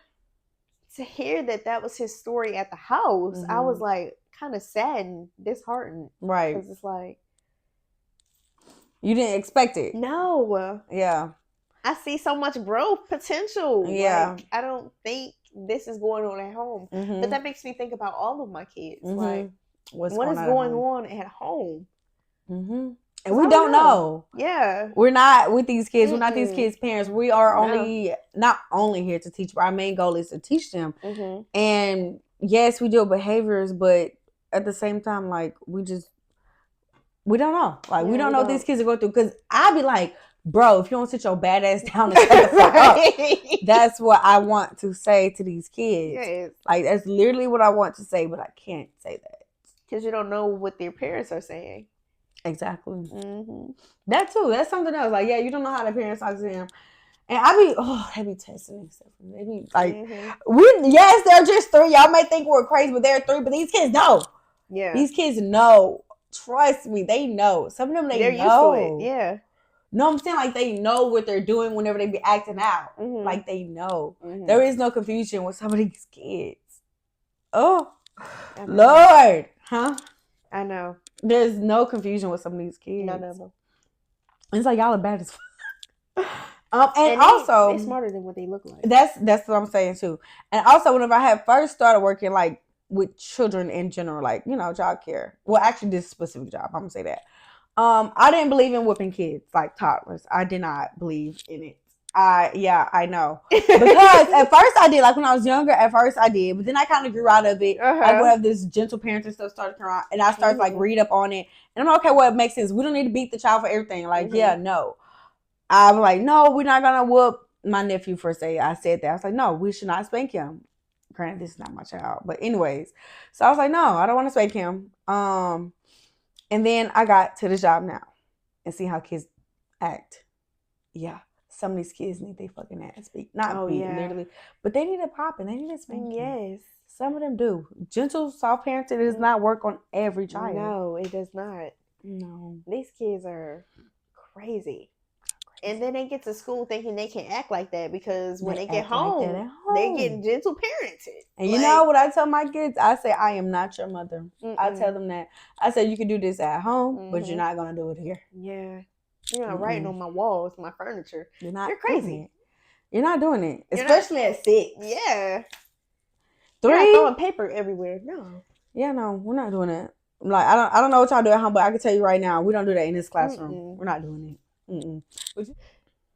to hear that was his story at the house, I was like kind of saddened, disheartened. Right. Because it's like, you didn't expect it. No. Yeah. I see so much growth potential. Yeah. Like, I don't think this is going on at home. But that makes me think about all of my kids. Like, what is going on at home? And we don't know. Yeah. We're not with these kids. We're not these kids' parents. We are not only here to teach, but our main goal is to teach them. And yes, we deal with behaviors, but at the same time, like, we don't know. Like, we don't know what these kids are going through. Because I'd be like, bro, if you don't sit your bad ass down and shut the fuck up, that's what I want to say to these kids. Yes. Like, that's literally what I want to say, but I can't say that. Because you don't know what their parents are saying. Exactly. That too. That's something else. Like, yeah, you don't know how their parents talk to them. And they be testing and stuff. They be like, yes, they're just 3. Y'all may think we're crazy, but they're 3. But these kids know. Yeah. These kids know. Trust me, they know. Some of them, they're used to it. Yeah. No, I'm saying like they know what they're doing whenever they be acting out. Like they know. There is no confusion with some of these kids. Oh, Lord. Huh? I know. There's no confusion with some of these kids. None of them. It's like y'all are bad as fuck. And also they smarter than what they look like. That's what I'm saying too. And also, whenever I had first started working like with children in general, like child care. Well, actually, this specific job, I'm gonna say that. I didn't believe in whipping kids like toddlers. I did not believe in it. I know. Because at first I did, like when I was younger, at first I did, but then I kind of grew out of it. Like when this gentle parenting stuff started coming around, and I started like read up on it, and I'm like, okay, well, it makes sense. We don't need to beat the child for everything. Like, yeah, no. I'm like, no, we're not gonna whoop my nephew for say. I said that. I was like, no, we should not spank him. Granted, this is not my child, but anyways, so I was like, no, I don't want to spank him. And then I got to the job now and see how kids act. Yeah. Some of these kids need their fucking ass beat. Not beat, literally. But they need a pop and they need a spanking. Yes. Some of them do. Gentle, soft parenting does not work on every child. No, it does not. No. These kids are crazy. And then they get to school thinking they can act like that because when they get home, they get gentle parented. And you know what I tell my kids? I say, I am not your mother. I tell them that. I say, you can do this at home, but you're not going to do it here. Yeah. You're not writing on my walls, my furniture. You're crazy. You're not doing it. Especially at 6. Yeah. 3. You're not throwing paper everywhere. No. Yeah, no, we're not doing it. Like, I don't know what y'all do at home, but I can tell you right now, we don't do that in this classroom. We're not doing it.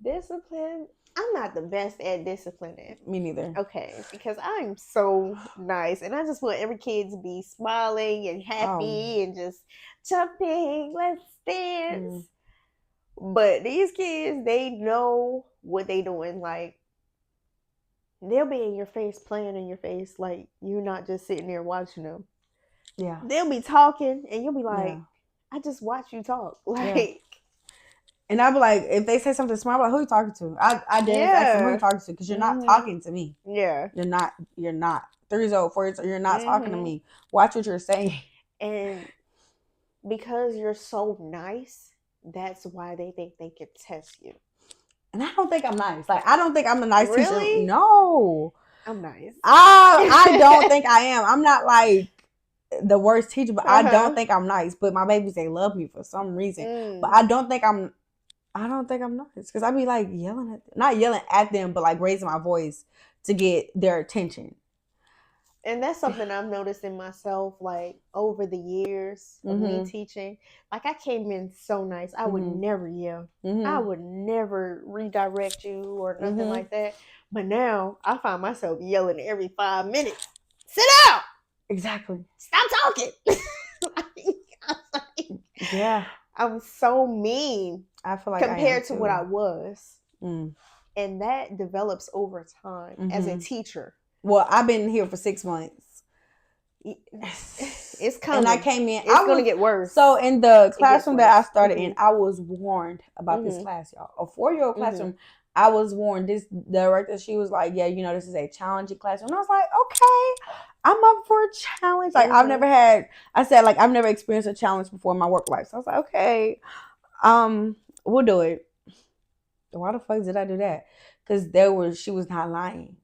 Discipline. I'm not the best at disciplining. Me neither. Okay, because I'm so nice, and I just want every kid to be smiling and happy and just jumping. Let's dance. But these kids, they know what they doing. Like, they'll be in your face, playing in your face, like you're not just sitting there watching them. Yeah. They'll be talking, and you'll be like, I just watch you talk. Like. Yeah. And I'd be like, if they say something smart, I'm like, who are you talking to? I did ask them who are you talking to because you're not talking to me. Yeah. You're not. 3 years old, 4 years old, you're not talking to me. Watch what you're saying. And because you're so nice, that's why they think they can test you. And I don't think I'm nice. Like, I don't think I'm a nice really? teacher. No. I'm nice. I don't think I am. I'm not like the worst teacher, but I don't think I'm nice. But my babies, they love me for some reason. But I don't think I'm nice because I be like yelling at them. Not yelling at them, but like raising my voice to get their attention. And that's something I've noticed in myself, like over the years of me teaching. Like I came in so nice. I would never yell. I would never redirect you or nothing like that. But now I find myself yelling every 5 minutes. Sit down. Exactly. Stop talking. Yeah. I'm so mean. I feel like compared to what I was. And that develops over time as a teacher. Well, I've been here for 6 months. It's coming. And I came in. It's going to get worse. So in the classroom that I started in, I was warned about this class, y'all. A 4-year-old classroom. I was warned. This director, she was like, yeah, this is a challenging classroom. And I was like, okay, I'm up for a challenge. Like I've never experienced a challenge before in my work life. So I was like, okay, we'll do it. Why the fuck did I do that? Because she was not lying.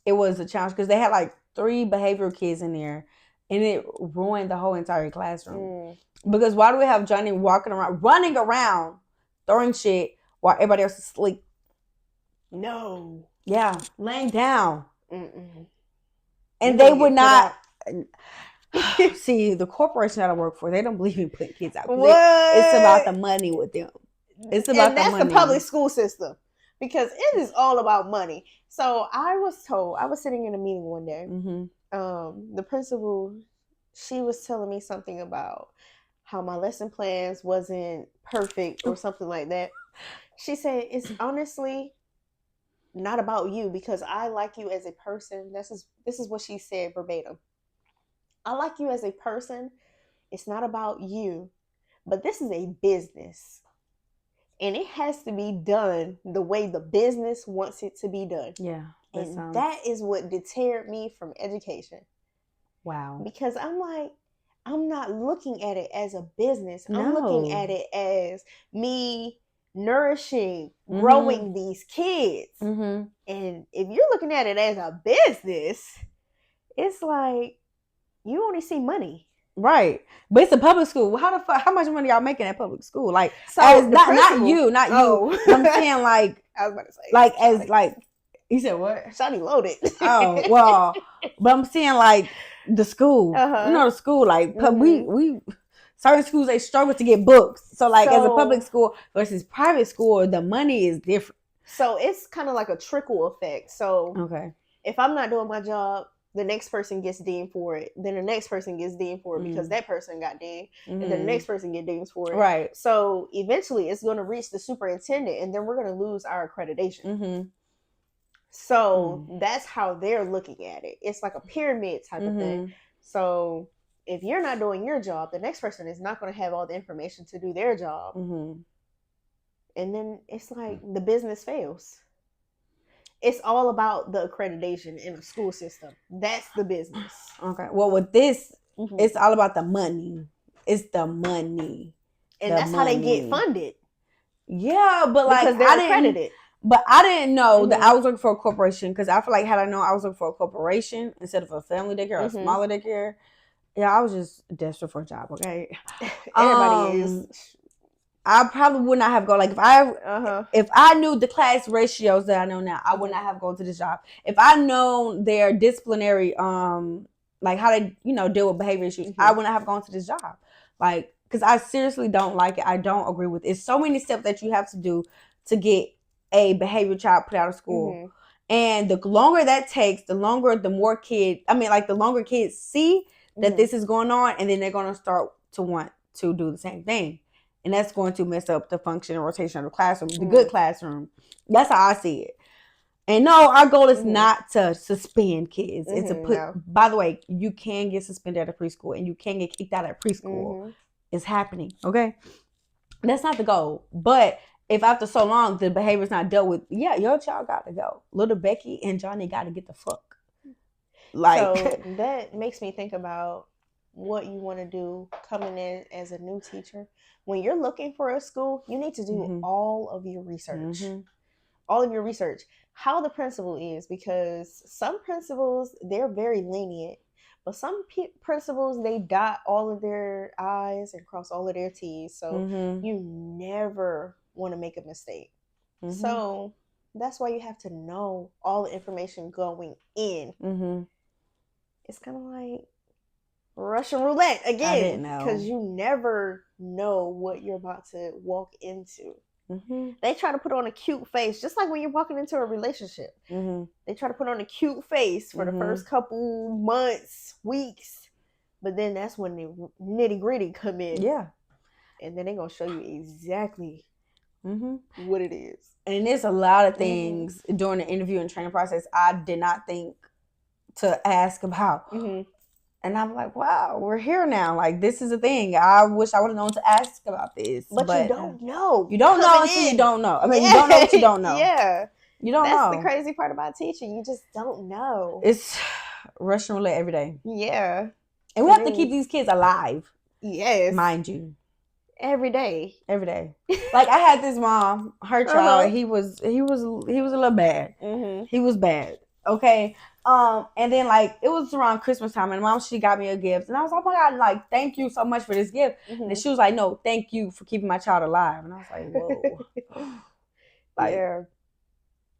It was a challenge because they had like 3 behavioral kids in there, and it ruined the whole entire classroom. Because why do we have Johnny running around, throwing shit while everybody else is asleep? No. Yeah, laying down. And they would not. See, the corporation that I work for, they don't believe in putting kids out. It's about the money with them. It's about the money. And that's the public school system. Because it is all about money. So I was sitting in a meeting one day. The principal, she was telling me something about how my lesson plans wasn't perfect or something like that. She said, it's honestly not about you because I like you as a person. This is what she said verbatim. I like you as a person. It's not about you, but this is a business. And it has to be done the way the business wants it to be done. Yeah. That is what deterred me from education. Wow. Because I'm like, I'm not looking at it as a business. No. I'm looking at it as me nourishing, growing these kids. And if you're looking at it as a business, it's like you only see money. Right. But it's a public school. How the fuck? How much money y'all making at public school? Like, So as the principal, not you. oh. But I'm saying like, I was about to say, like as like, you said what? Shawty loaded. Oh well, but I'm saying like the school. Uh-huh. You know, the school. Like we certain schools they struggle to get books. So like as a public school versus private school, the money is different. So it's kind of like a trickle effect. So okay, if I'm not doing my job, the next person gets deemed for it. Then the next person gets deemed for it because that person got deemed. And then the next person gets deemed for it. Right. So eventually it's going to reach the superintendent and then we're going to lose our accreditation. So that's how they're looking at it. It's like a pyramid type of thing. So if you're not doing your job, the next person is not going to have all the information to do their job. And then it's like the business fails. It's all about the accreditation in a school system. That's the business. Okay. Well, with this, it's all about the money. It's the money. And that's how they get funded. Yeah, but like because they're accredited. But I didn't know that I was looking for a corporation because I feel like had I known I was looking for a corporation instead of a family daycare or a smaller daycare, yeah, I was just desperate for a job. Okay, everybody is. I probably would not have gone. Like if I knew the class ratios that I know now, I would not have gone to this job. If I known their disciplinary, like how they deal with behavior issues, I would not have gone to this job. Like because I seriously don't like it. I don't agree with it. It's so many steps that you have to do to get a behavior child put out of school. And the longer that takes, the longer kids see that this is going on, and then they're going to start to want to do the same thing. And that's going to mess up the function and rotation of the classroom, the good classroom. That's how I see it. And no, our goal is not to suspend kids. It's to put, by the way, you can get suspended at a preschool and you can get kicked out at preschool. It's happening, okay? That's not the goal. But if after so long the behavior's not dealt with, yeah, your child got to go. Little Becky and Johnny got to get the fuck. Like, so that makes me think about what you want to do coming in as a new teacher. When you're looking for a school, you need to do all of your research. All of your research. How the principal is, because some principals, they're very lenient. But some principals, they dot all of their I's and cross all of their T's. So you never want to make a mistake. So that's why you have to know all the information going in. It's kind of like Russian roulette again, because you never know what you're about to walk into. They try to put on a cute face, just like when you're walking into a relationship. They try to put on a cute face for the first couple months, weeks, but then that's when the nitty gritty come in. Yeah, and then they're gonna show you exactly what it is. And there's a lot of things during the interview and training process I did not think to ask about. And I'm like, wow, we're here now. Like, this is a thing. I wish I would have known to ask about this. But you don't know. You don't know until you don't know. I mean, you don't know what you don't know. Yeah. You don't know. That's the crazy part about teaching. You just don't know. It's Russian roulette every day. Yeah. And we have to keep these kids alive. Yes. Mind you. Every day. Every day. Like, I had this mom, her child, he was a little bad. He was bad. Okay. And then like it was around Christmas time, and mom, she got me a gift, and I was like, oh my God, like, thank you so much for this gift. And she was like, no, thank you for keeping my child alive. And I was like, whoa. Like, yeah.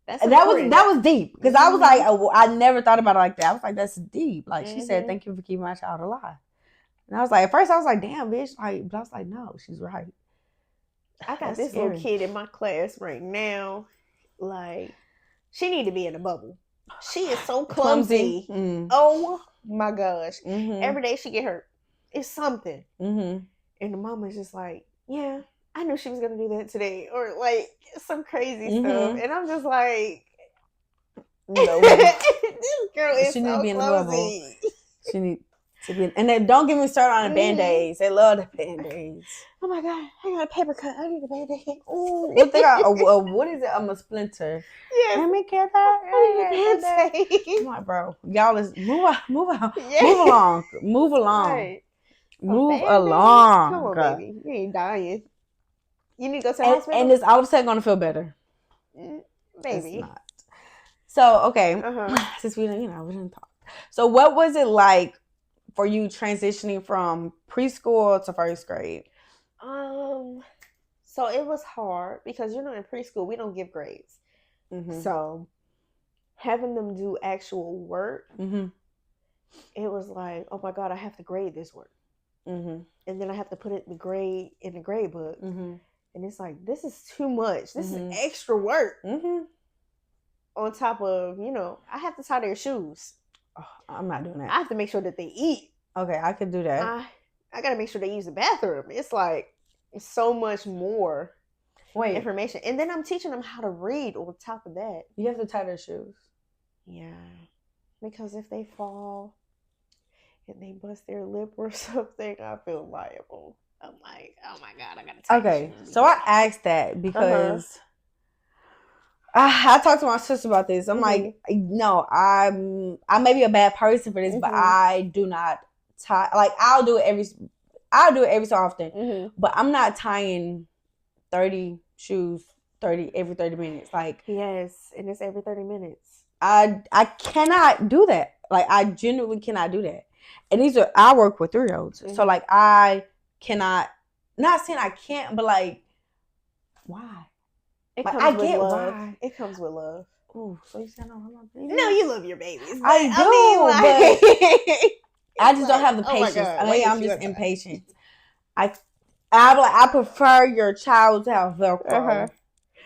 That was deep, because I was like, oh, I never thought about it like that. I was like, that's deep. Like, she said, thank you for keeping my child alive. And I was like, at first I was like, damn, bitch. Like, but I was like, no, she's right. I got this little kid in my class right now. Like, she need to be in a bubble. She is so clumsy. Oh my gosh. Every day she get hurt. It's something. And the mama's just like, yeah, I knew she was going to do that today. Or like some crazy stuff. And I'm just like, no. This girl is so clumsy. She need to be and then don't get me started on the Band-Aids. They love the Band-Aids. Oh my God, I got a paper cut. I need a Band-Aid. Ooh, what they got? What is it? A splinter. Yes. Let me get that. I need a Band-Aid. Come on, bro. Y'all is move on. Yeah. Move along. Right. Move along. Come on, baby. You ain't dying. You need to go to the hospital. And it's all of a sudden gonna feel better. Baby. It's not. So okay. Since we didn't talk. So what was it like for you transitioning from preschool to first grade? So it was hard because in preschool we don't give grades. Mm-hmm. So having them do actual work, mm-hmm. it was like, oh my God, I have to grade this work. Mm-hmm. And then I have to put it in the grade book. Mm-hmm. And it's like, this is too much. This mm-hmm. is extra work. Mm-hmm. On top of, I have to tie their shoes. Oh, I'm not doing that. I have to make sure that they eat. Okay, I could do that. I got to make sure they use the bathroom. It's like so much more information. And then I'm teaching them how to read on top of that. You have to tie their shoes. Yeah. Because if they fall and they bust their lip or something, I feel liable. I'm like, oh my God, I got to tie their shoes. So I asked that because I talked to my sister about this. I'm mm-hmm. like, no, I may be a bad person for this, mm-hmm. but I do not tie. Like, I'll do it every so often, mm-hmm. but I'm not tying 30 shoes every 30 minutes. Like, yes, and it's every 30 minutes. I cannot do that. Like, I genuinely cannot do that. And I work with 3-year-olds, mm-hmm. so like I cannot. Not saying I can't, but like, why? It comes with love. Why. It comes with love. Oh, so you said I don't love babies? No, you love your babies. I do, but I just don't have the patience. I'm just impatient. I prefer your child to have Velcro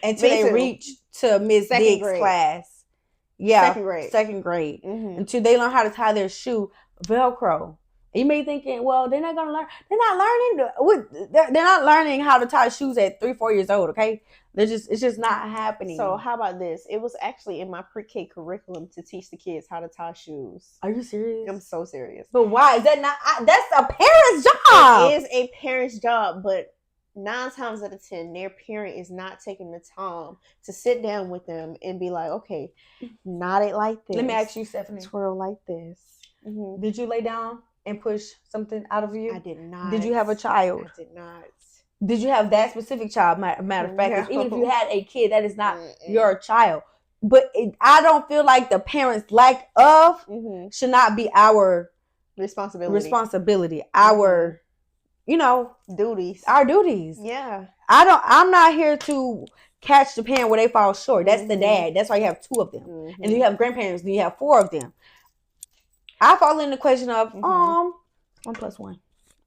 until they reach to Miss Diggs' class. Yeah, second grade. Mm-hmm. Until they learn how to tie their shoe Velcro. You may be thinking, well, they're not gonna learn. They're not learning how to tie shoes at 3-4 years old. Okay, it's just not happening. So how about this? It was actually in my pre-K curriculum to teach the kids how to tie shoes. Are you serious? I'm so serious. But why is that not? That's a parent's job. It is a parent's job, but 9 times out of 10, their parent is not taking the time to sit down with them and be like, okay, knot it like this. Let me ask you, Stephanie. Twirl like this. Mm-hmm. Did you lay down and push something out of you? I did not. Did you have a child? I did not. Did you have that specific child? Matter of fact, even if you had a kid, that is not your child. But I don't feel like the parents' lack of mm-hmm. should not be our responsibility. Our, duties. Our duties. Yeah. I'm not here to catch the parent where they fall short. That's mm-hmm. the dad. That's why you have 2 of them. Mm-hmm. And you have grandparents, and you have 4 of them. I fall in the question of mm-hmm. 1 plus 1.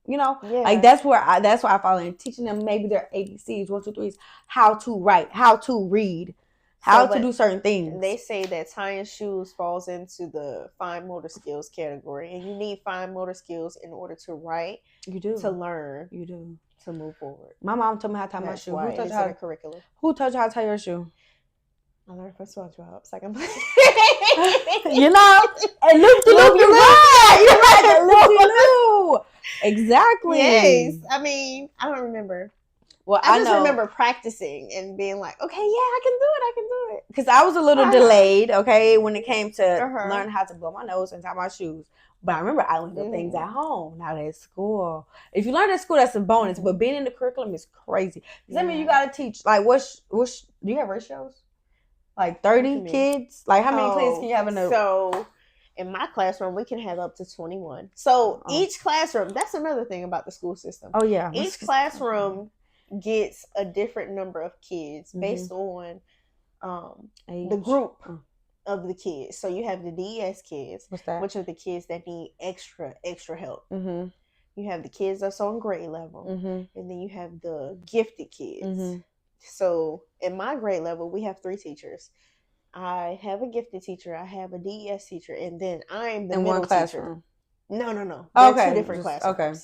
Like that's why I fall in, teaching them maybe their ABCs, 1, 2, 3s, how to write, how to read, how to do certain things. They say that tying shoes falls into the fine motor skills category, and you need fine motor skills in order to write. You do. To learn. You do. To move forward. My mom told me how to tie my shoe. Why it's in the curriculum. Who taught you how to tie your shoe? I learned from SpongeBob. So I can play. And loop-de-loop, you're right. Loop-de-loop. Exactly. Yes. I mean, I don't remember. Well, I just remember practicing and being like, okay, yeah, I can do it. Because I was a little delayed, okay, when it came to learn how to blow my nose and tie my shoes. But I remember I learned the things at home, not at school. If you learn at school, that's a bonus. But being in the curriculum is crazy. Does that mean you got to teach, like, do you have ratios? Like 30 kids? Like, how many classes can you have in a... So, in my classroom, we can have up to 21. So, each classroom, that's another thing about the school system. Oh, yeah. Each classroom gets a different number of kids based on the group of the kids. So, you have the DES kids, which are the kids that need extra help. Mm-hmm. You have the kids that's on grade level. Mm-hmm. And then you have the gifted kids. Mm-hmm. So in my grade level, we have 3 teachers. I have a gifted teacher, I have a DES teacher, and then I'm the middle classroom. Teacher. No. They're 2 different classrooms. Okay.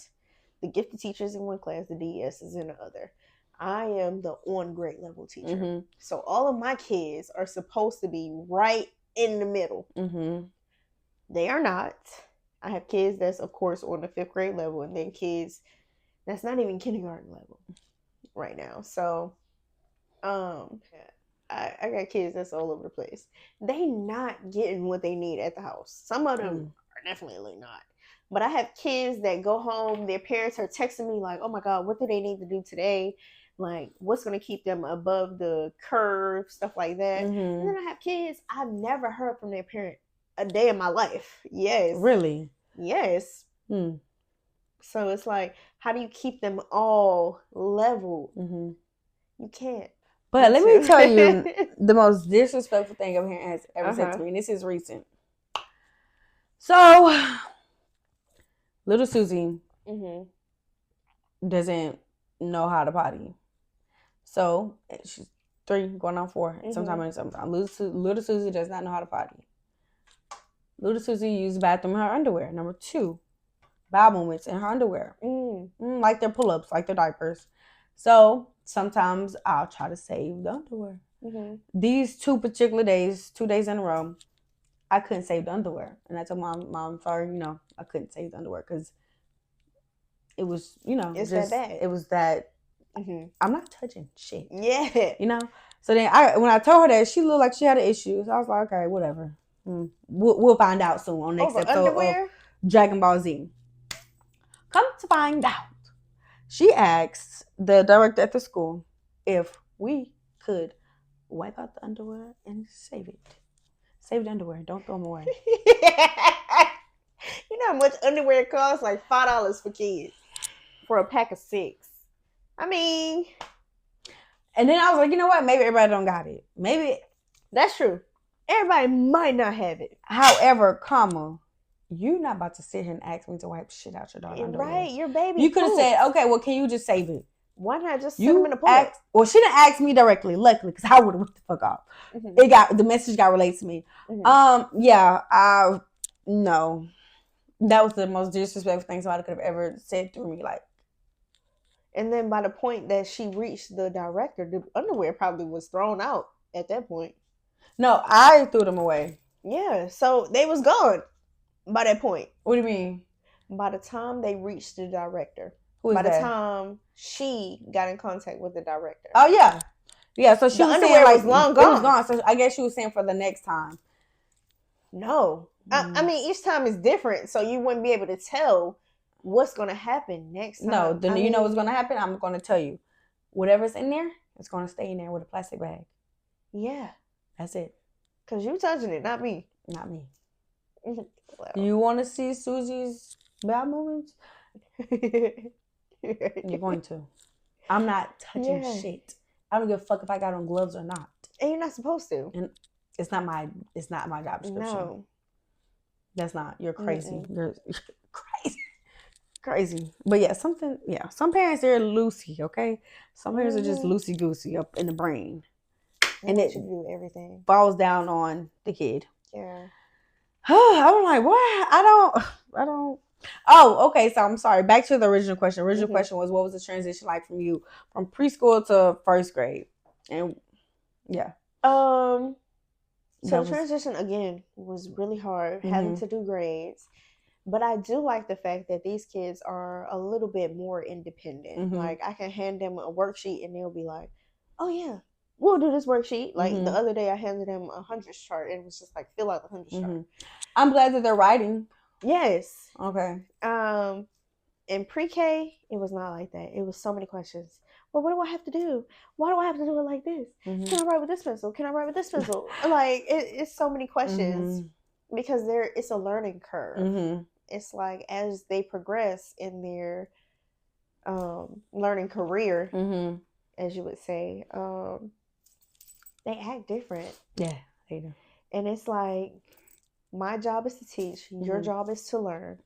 The gifted teacher is in one class, the DES is in the other. I am the on grade level teacher. Mm-hmm. So all of my kids are supposed to be right in the middle. Mm-hmm. They are not. I have kids that's, of course, on the 5th grade level, and then kids that's not even kindergarten level right now. So I got kids that's all over the place. They not getting what they need at the house. Some of them are definitely not. But I have kids that go home, their parents are texting me like, oh my God, what do they need to do today? Like, what's going to keep them above the curve, stuff like that. Mm-hmm. And then I have kids I've never heard from their parent a day in my life. Yes. Really? Yes. So it's like, how do you keep them all level? You can't. But let me tell you the most disrespectful thing a parent has ever said to me, and this is recent. So, little Susie doesn't know how to potty. So, she's 3, going on 4. Sometimes. Little Susie does not know how to potty. Little Susie used the bathroom in her underwear. Number 2, bowel movements in her underwear. Like their pull-ups, like their diapers. So, sometimes I'll try to save the underwear. These 2 particular days, 2 days in a row, I couldn't save the underwear. And I told Mom, sorry, I couldn't save the underwear because it was, it's just, that bad. It was that, I'm not touching shit. Yeah. So then when I told her that, she looked like she had an issue. So I was like, okay, whatever. We'll find out soon on next episode underwear? Of Dragon Ball Z. Come to find out, she asked the director at the school if we could wipe out the underwear and save it. Save the underwear. Don't throw them away. You know how much underwear costs? Like $5 for kids for a pack of 6. I mean, and then I was like, you know what? Maybe everybody don't got it. Maybe that's true. Everybody might not have it. However, you're not about to sit here and ask me to wipe shit out your daughter's underwear. Right, your baby. You could have said, okay, well, can you just save it? Why not just send them in a pool? Well, she didn't ask me directly, luckily, because I would have whipped the fuck off. The message got relayed to me. No. That was the most disrespectful thing somebody could have ever said through me. Like, and then by the point that she reached the director, the underwear probably was thrown out at that point. No, I threw them away. Yeah, so they was gone by that point. What do you mean? By the time they reached the director. By the time she got in contact with the director. Oh, yeah. Yeah, so she was underwear saying, was long gone. It was gone. So I guess she was saying for the next time. No. I mean, each time is different, so you wouldn't be able to tell what's going to happen next time. No, you know what's going to happen? I'm going to tell you. Whatever's in there, it's going to stay in there with a plastic bag. Yeah. That's it. Because you touching it, not me. Not me. Well. You want to see Susie's bowel movements? You're going to. I'm not touching shit. I don't give a fuck if I got on gloves or not. And you're not supposed to. And it's not my job description. No. That's not. You're crazy. You're crazy. Crazy. But yeah, some parents, they're loosey, okay? Some parents are just loosey-goosey up in the brain. And it should do everything. Falls down on the kid. Yeah. I'm like, what? I don't. Oh, okay. So I'm sorry. Back to the original question. Original question was, what was the transition like from you from preschool to first grade? And yeah. So transition again was really hard, having to do grades. But I do like the fact that these kids are a little bit more independent. Like I can hand them a worksheet and they'll be like, "Oh yeah, we'll do this worksheet." Like the other day, I handed them a hundreds chart and it was just like, fill out the hundreds chart. I'm glad that they're writing. Yes. Okay. In pre-K, it was not like that. It was so many questions. Well, what do I have to do? Why do I have to do it like this? Can I write with this pencil? Can I write with this pencil? Like it's so many questions because it's a learning curve. It's like as they progress in their learning career, as you would say, they act different. Yeah, they do. And it's like, my job is to teach. Your job is to learn.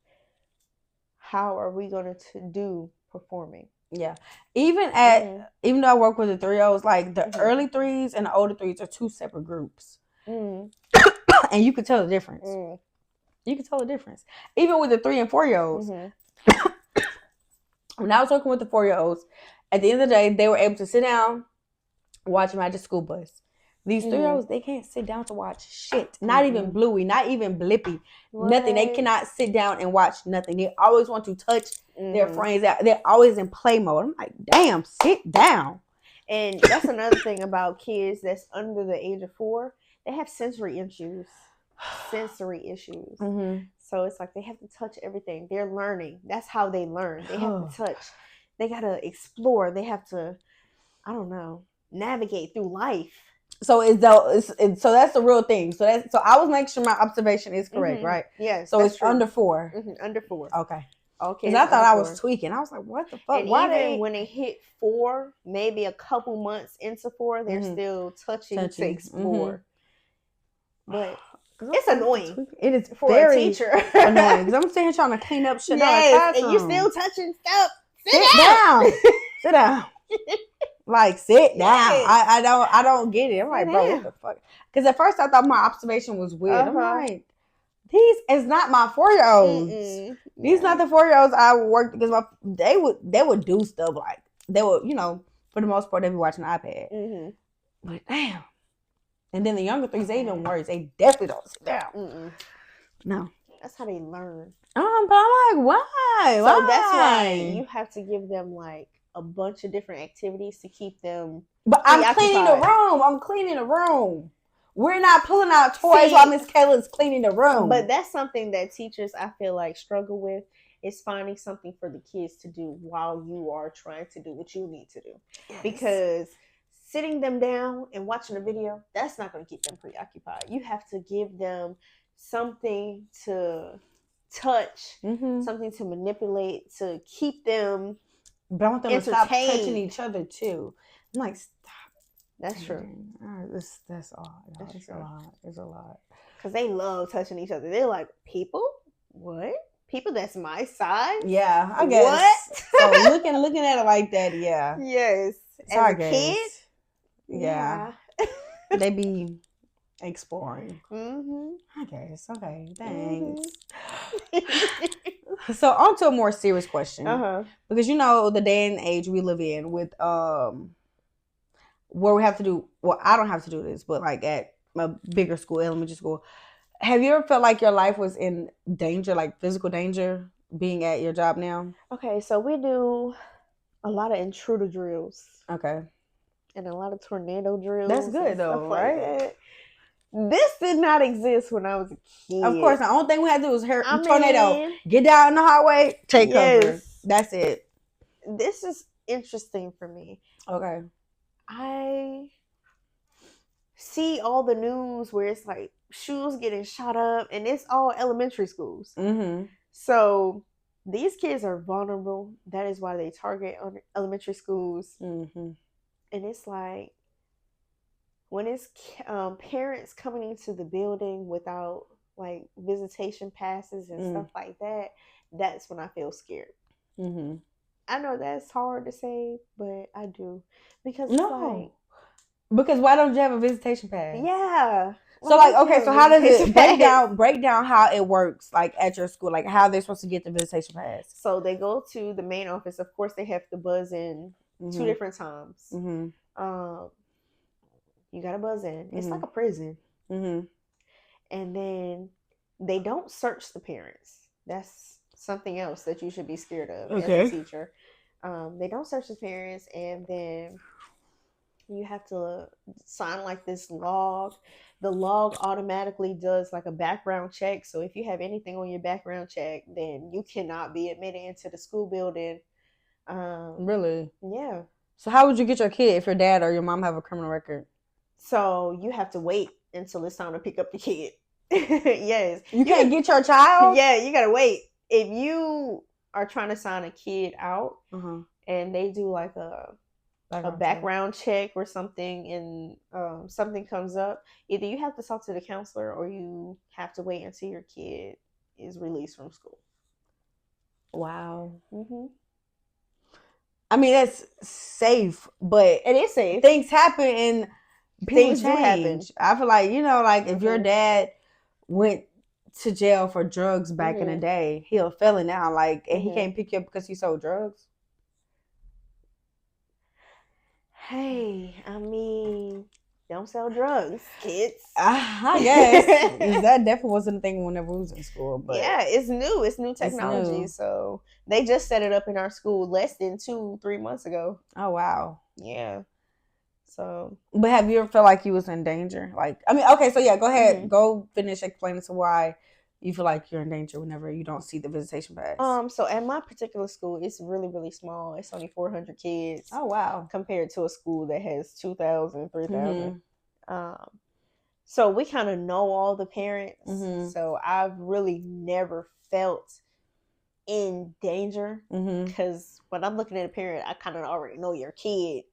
How are we going to do performing? Yeah. Even though I work with the 3-0s, like the early 3s and the older 3s are 2 separate groups. And you can tell the difference. You can tell the difference. Even with the 3 and 4-year-olds. When I was working with the 4-year-olds, at the end of the day, they were able to sit down, watch Magic School Bus. These 3-year-olds, they can't sit down to watch shit. Not even Bluey, not even Blippy. Right. Nothing. They cannot sit down and watch nothing. They always want to touch their friends out. They're always in play mode. I'm like, damn, sit down. And that's another thing about kids that's under the age of 4. They have sensory issues. So it's like they have to touch everything. They're learning. That's how they learn. They have to touch. They got to explore. They have to, I don't know, navigate through life. So so that's the real thing. So I was making sure my observation is correct, right? Yes. So it's true. Under 4. Under 4. Okay. Okay. Because I thought I was tweaking. I was like, what the fuck? And why even when they hit 4, maybe a couple months into 4, they're still touching to explore. But it's annoying. It is for very a teacher annoying because I'm sitting here trying to clean up shit. Yes, and you still touching stuff. Sit down. Sit down. Like sit down. I don't get it. I'm like, bro, what the fuck? Because at first I thought my observation was weird. I'm like, these is not my 4-year-olds. These not the 4-year-olds I worked because they would do stuff like they would, for the most part they be watching the iPad. But damn. And then the younger things, they even worse. They definitely don't sit down. No. That's how they learn. But I'm like, why? So that's why you have to give them like a bunch of different activities to keep them. But I'm cleaning the room. We're not pulling out toys while Miss Kayla's cleaning the room. But that's something that teachers, I feel like, struggle with, is finding something for the kids to do while you are trying to do what you need to do. Yes. Because sitting them down and watching a video, that's not going to keep them preoccupied. You have to give them something to touch, something to manipulate, to keep them. But I want them to stop touching each other too. I'm like, stop. That's true. That's all. It's a lot. It's a lot. Because they love touching each other. They're like, people? What? People that's my size? Yeah, I guess. What? So looking at it like that, yeah. Yes. As a kid? Yeah. They be exploring. I guess. Okay. Thanks. So on to a more serious question. Because the day and age we live in with where we have to do, well, I don't have to do this, but like at a bigger school, elementary school, have you ever felt like your life was in danger, like physical danger, being at your job now? Okay, so we do a lot of intruder drills. Okay. And a lot of tornado drills. That's good though, right? Like this did not exist when I was a kid. Of course, the only thing we had to do was tornado. Get down in the highway, take cover. That's it. This is interesting for me. Okay. I see all the news where it's like schools getting shot up, and it's all elementary schools. So these kids are vulnerable. That is why they target on elementary schools. And it's like when it's parents coming into the building without like visitation passes and stuff like that, that's when I feel scared. I know that's hard to say, but I do. Because because why don't you have a visitation pass? Yeah. So so how does it break down how it works like at your school, like how they're supposed to get the visitation pass? So they go to the main office. Of course, they have to buzz in 2 different times. You got to buzz in. It's like a prison. And then they don't search the parents. That's something else that you should be scared of as a teacher. They don't search the parents, and then you have to sign like this log. The log automatically does like a background check. So if you have anything on your background check, then you cannot be admitted into the school building. Really? Yeah. So how would you get your kid if your dad or your mom have a criminal record? So you have to wait until it's time to pick up the kid. Yes. You can't get your child? Yeah, you got to wait. If you are trying to sign a kid out and they do like a background check or something, and something comes up, either you have to talk to the counselor or you have to wait until your kid is released from school. Wow. I mean, that's safe, but it is safe. Things happen and things do happen. I feel like, like if your dad went to jail for drugs back in the day, he a felon now, like, and he can't pick you up because he sold drugs. Hey, I mean, don't sell drugs, kids. I guess. That definitely wasn't a thing whenever we was in school. But yeah, it's new. It's new technology. It's new. So they just set it up in our school less than 2-3 months ago. Oh, wow. Yeah. So. But have you ever felt like you was in danger? Like, I mean, okay, so yeah, go ahead. Go finish explaining to why you feel like you're in danger whenever you don't see the visitation pass. So at my particular school, it's really, really small. It's only 400 kids. Oh, wow. Compared to a school that has 2,000, 3,000. So we kind of know all the parents. So I've really never felt in danger because when I'm looking at a parent, I kind of already know your kid.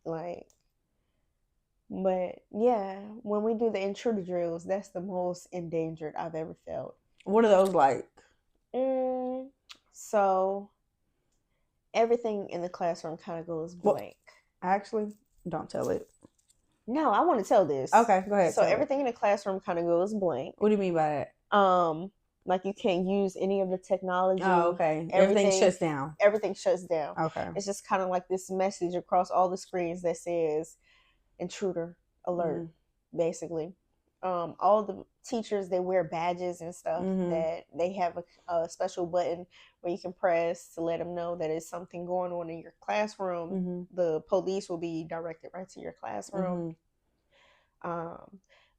Like, but yeah, when we do the intruder drills, that's the most endangered I've ever felt. What are those like? So everything in the classroom kind of goes blank. Actually, don't tell it. No, I want to tell this. Okay, go ahead. So everything in the classroom kind of goes blank. What do you mean by that? Like you can't use any of the technology. Oh, okay. Everything shuts down. Everything shuts down. Okay. It's just kind of like this message across all the screens that says intruder alert, basically. All the teachers, they wear badges and stuff that they have a special button where you can press to let them know that there's something going on in your classroom. The police will be directed right to your classroom. But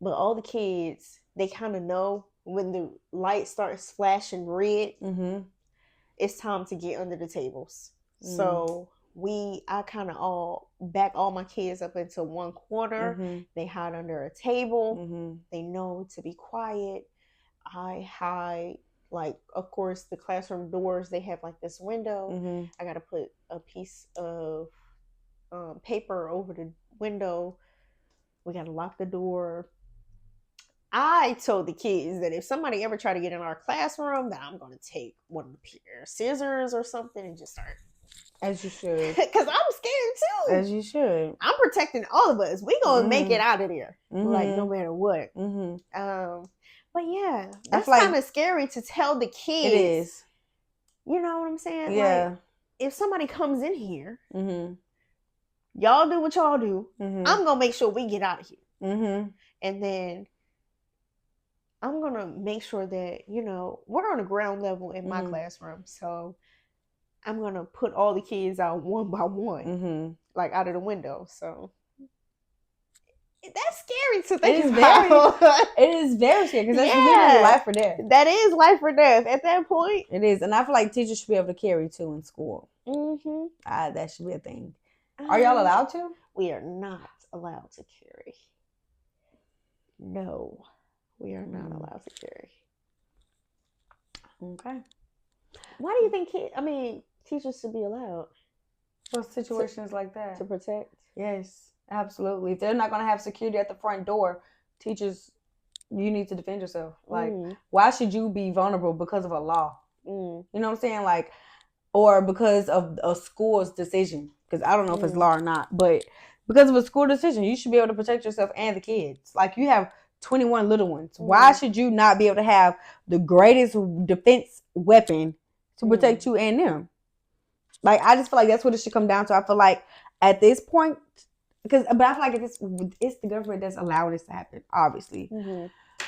all the kids, they kind of know when the light starts flashing red, it's time to get under the tables. So I kind of all back all my kids up into one corner. They hide under a table. They know to be quiet. I hide, like, of course, the classroom doors, they have like this window. I got to put a piece of paper over the window. We got to lock the door. I told the kids that if somebody ever tried to get in our classroom, that I'm going to take one of the pair of scissors or something and just start. As you should. Because I'm scared too. As you should. I'm protecting all of us. We going to make it out of there. Like, no matter what. But yeah, that's kind of scary to tell the kids. It is. You know what I'm saying? Yeah. Like, if somebody comes in here, y'all do what y'all do. I'm going to make sure we get out of here. And then I'm going to make sure that, we're on the ground level in my classroom. So I'm going to put all the kids out one by one, like out of the window. So that's scary to think about. It is very scary because that's literally life or death. That is life or death at that point. It is. And I feel like teachers should be able to carry too in school. That should be a thing. Are y'all allowed to? We are not allowed to carry. No. We are not allowed to carry. Okay. Why do you think teachers should be allowed? For situations like that. To protect? Yes, absolutely. If they're not going to have security at the front door, teachers, you need to defend yourself. Like, why should you be vulnerable because of a law? You know what I'm saying? Like, or because of a school's decision. Because I don't know if it's law or not. But because of a school decision, you should be able to protect yourself and the kids. Like, you have 21 little ones. Why should you not be able to have the greatest defense weapon to protect you and them? Like, I just feel like that's what it should come down to. I feel like at this point, but I feel like it's the government that's allowing this to happen, obviously.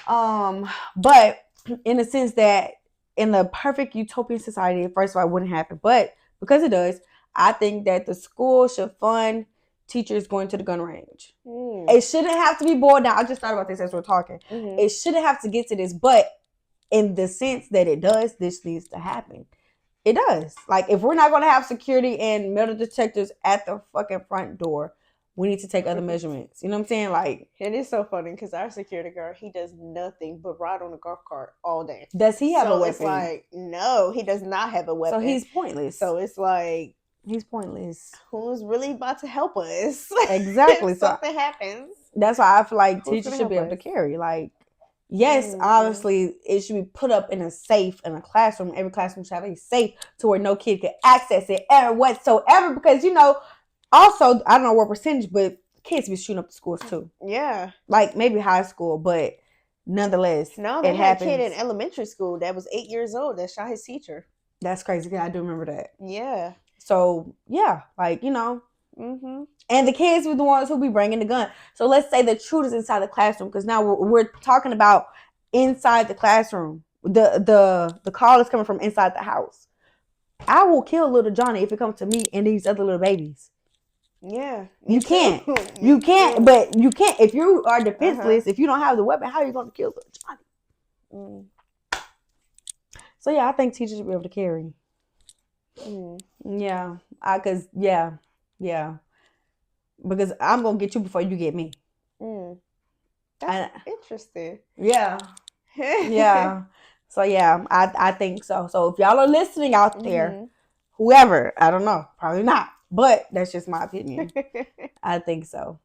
But in a sense that in the perfect utopian society, first of all, it wouldn't happen. But because it does, I think that the school should fund teachers going to the gun range. It shouldn't have to be boiled down. I just thought about this as we're talking. It shouldn't have to get to this, but in the sense that it does, this needs to happen. It does. Like, if we're not going to have security and metal detectors at the fucking front door, we need to take other measurements. You know what I'm saying? Like, it is so funny because our security guard, he does nothing but ride on a golf cart all day. Does he have a weapon? It's like, no, he does not have a weapon. So he's pointless. So it's like, he's pointless. Who's really about to help us? Exactly. If something happens. That's why I feel like teachers should be able to carry. Like, yes, obviously, it should be put up in a safe in a classroom. Every classroom should have a safe to where no kid can access it ever whatsoever. Because, also, I don't know what percentage, but kids be shooting up the schools too. Yeah. Like, maybe high school, but nonetheless, no, they had a kid in elementary school that was 8 years old that shot his teacher. That's crazy. I do remember that. Yeah. So, yeah, like, And the kids were the ones who be bringing the gun. So let's say the intruders inside the classroom, because now we're talking about inside the classroom. The call is coming from inside the house. I will kill little Johnny if it comes to me and these other little babies. Yeah. You can't. You can't. But you can't. If you are defenseless, if you don't have the weapon, how are you going to kill little Johnny? So, yeah, I think teachers should be able to carry. Yeah. Because I'm going to get you before you get me. That's interesting. Yeah. Yeah. So yeah, I think so. So if y'all are listening out there, whoever, I don't know, probably not, but that's just my opinion. I think so.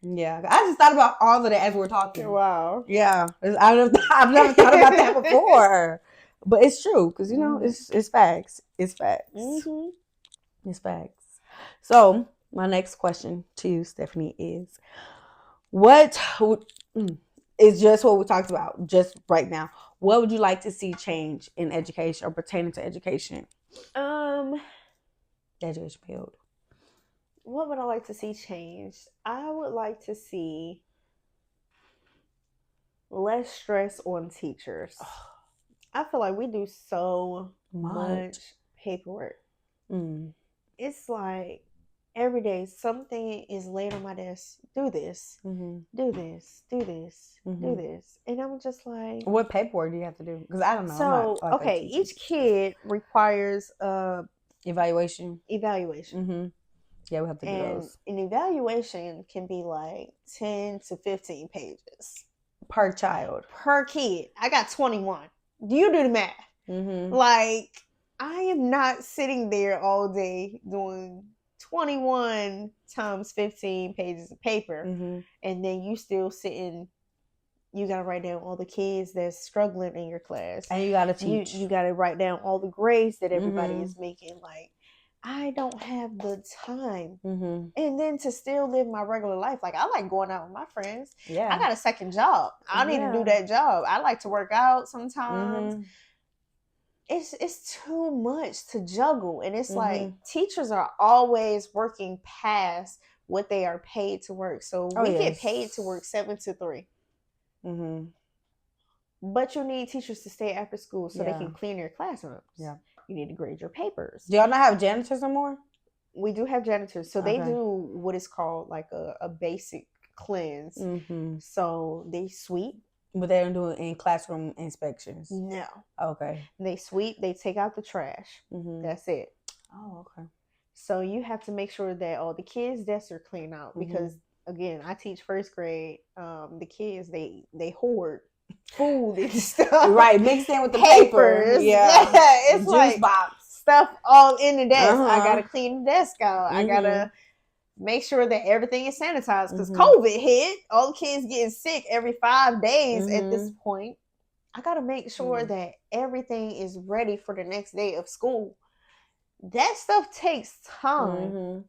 Yeah, I just thought about all of that as we're talking. Wow. Yeah, I've never thought about that before, but it's true because you know it's facts. It's facts. It's facts. So my next question to you, Stephanie, is what is just what we talked about just right now. What would you like to see change in education or pertaining to education? The education field. What would I like to see change? I would like to see less stress on teachers. I feel like we do so much paperwork. It's like every day something is laid on my desk. Do this, do this, do this, do this, and I'm just like, what paperwork do you have to do? Because I don't know. So like okay, each kid requires evaluation. Yeah, we have to do those. An evaluation can be like 10 to 15 pages per child, per kid. I got 21. Do you do the math? Like, I am not sitting there all day doing 21 times 15 pages of paper, and then you still sitting. You gotta write down all the kids that's struggling in your class, and you gotta teach. You gotta write down all the grades that everybody is making. Like, I don't have the time. And then to still live my regular life. Like, I like going out with my friends. Yeah. I got a second job. I need to do that job. I like to work out sometimes. It's too much to juggle. And it's like teachers are always working past what they are paid to work. So we get paid to work 7 to 3. But you need teachers to stay after school so they can clean your classrooms. Yeah. You need to grade your papers. Do y'all not have janitors anymore? We do have janitors. So they do what is called like a basic cleanse. So they sweep. But they don't do it in classroom inspections? No. Okay. They sweep. They take out the trash. That's it. Oh, okay. So you have to make sure that all the kids' desks are clean out. Because, again, I teach first grade. The kids, they hoard food and stuff. Right, mixed in with the papers. Yeah, it's juice like box stuff all in the desk. I gotta clean the desk out. I gotta make sure that everything is sanitized because COVID hit. All the kids getting sick every 5 days at this point. I gotta make sure that everything is ready for the next day of school. That stuff takes time.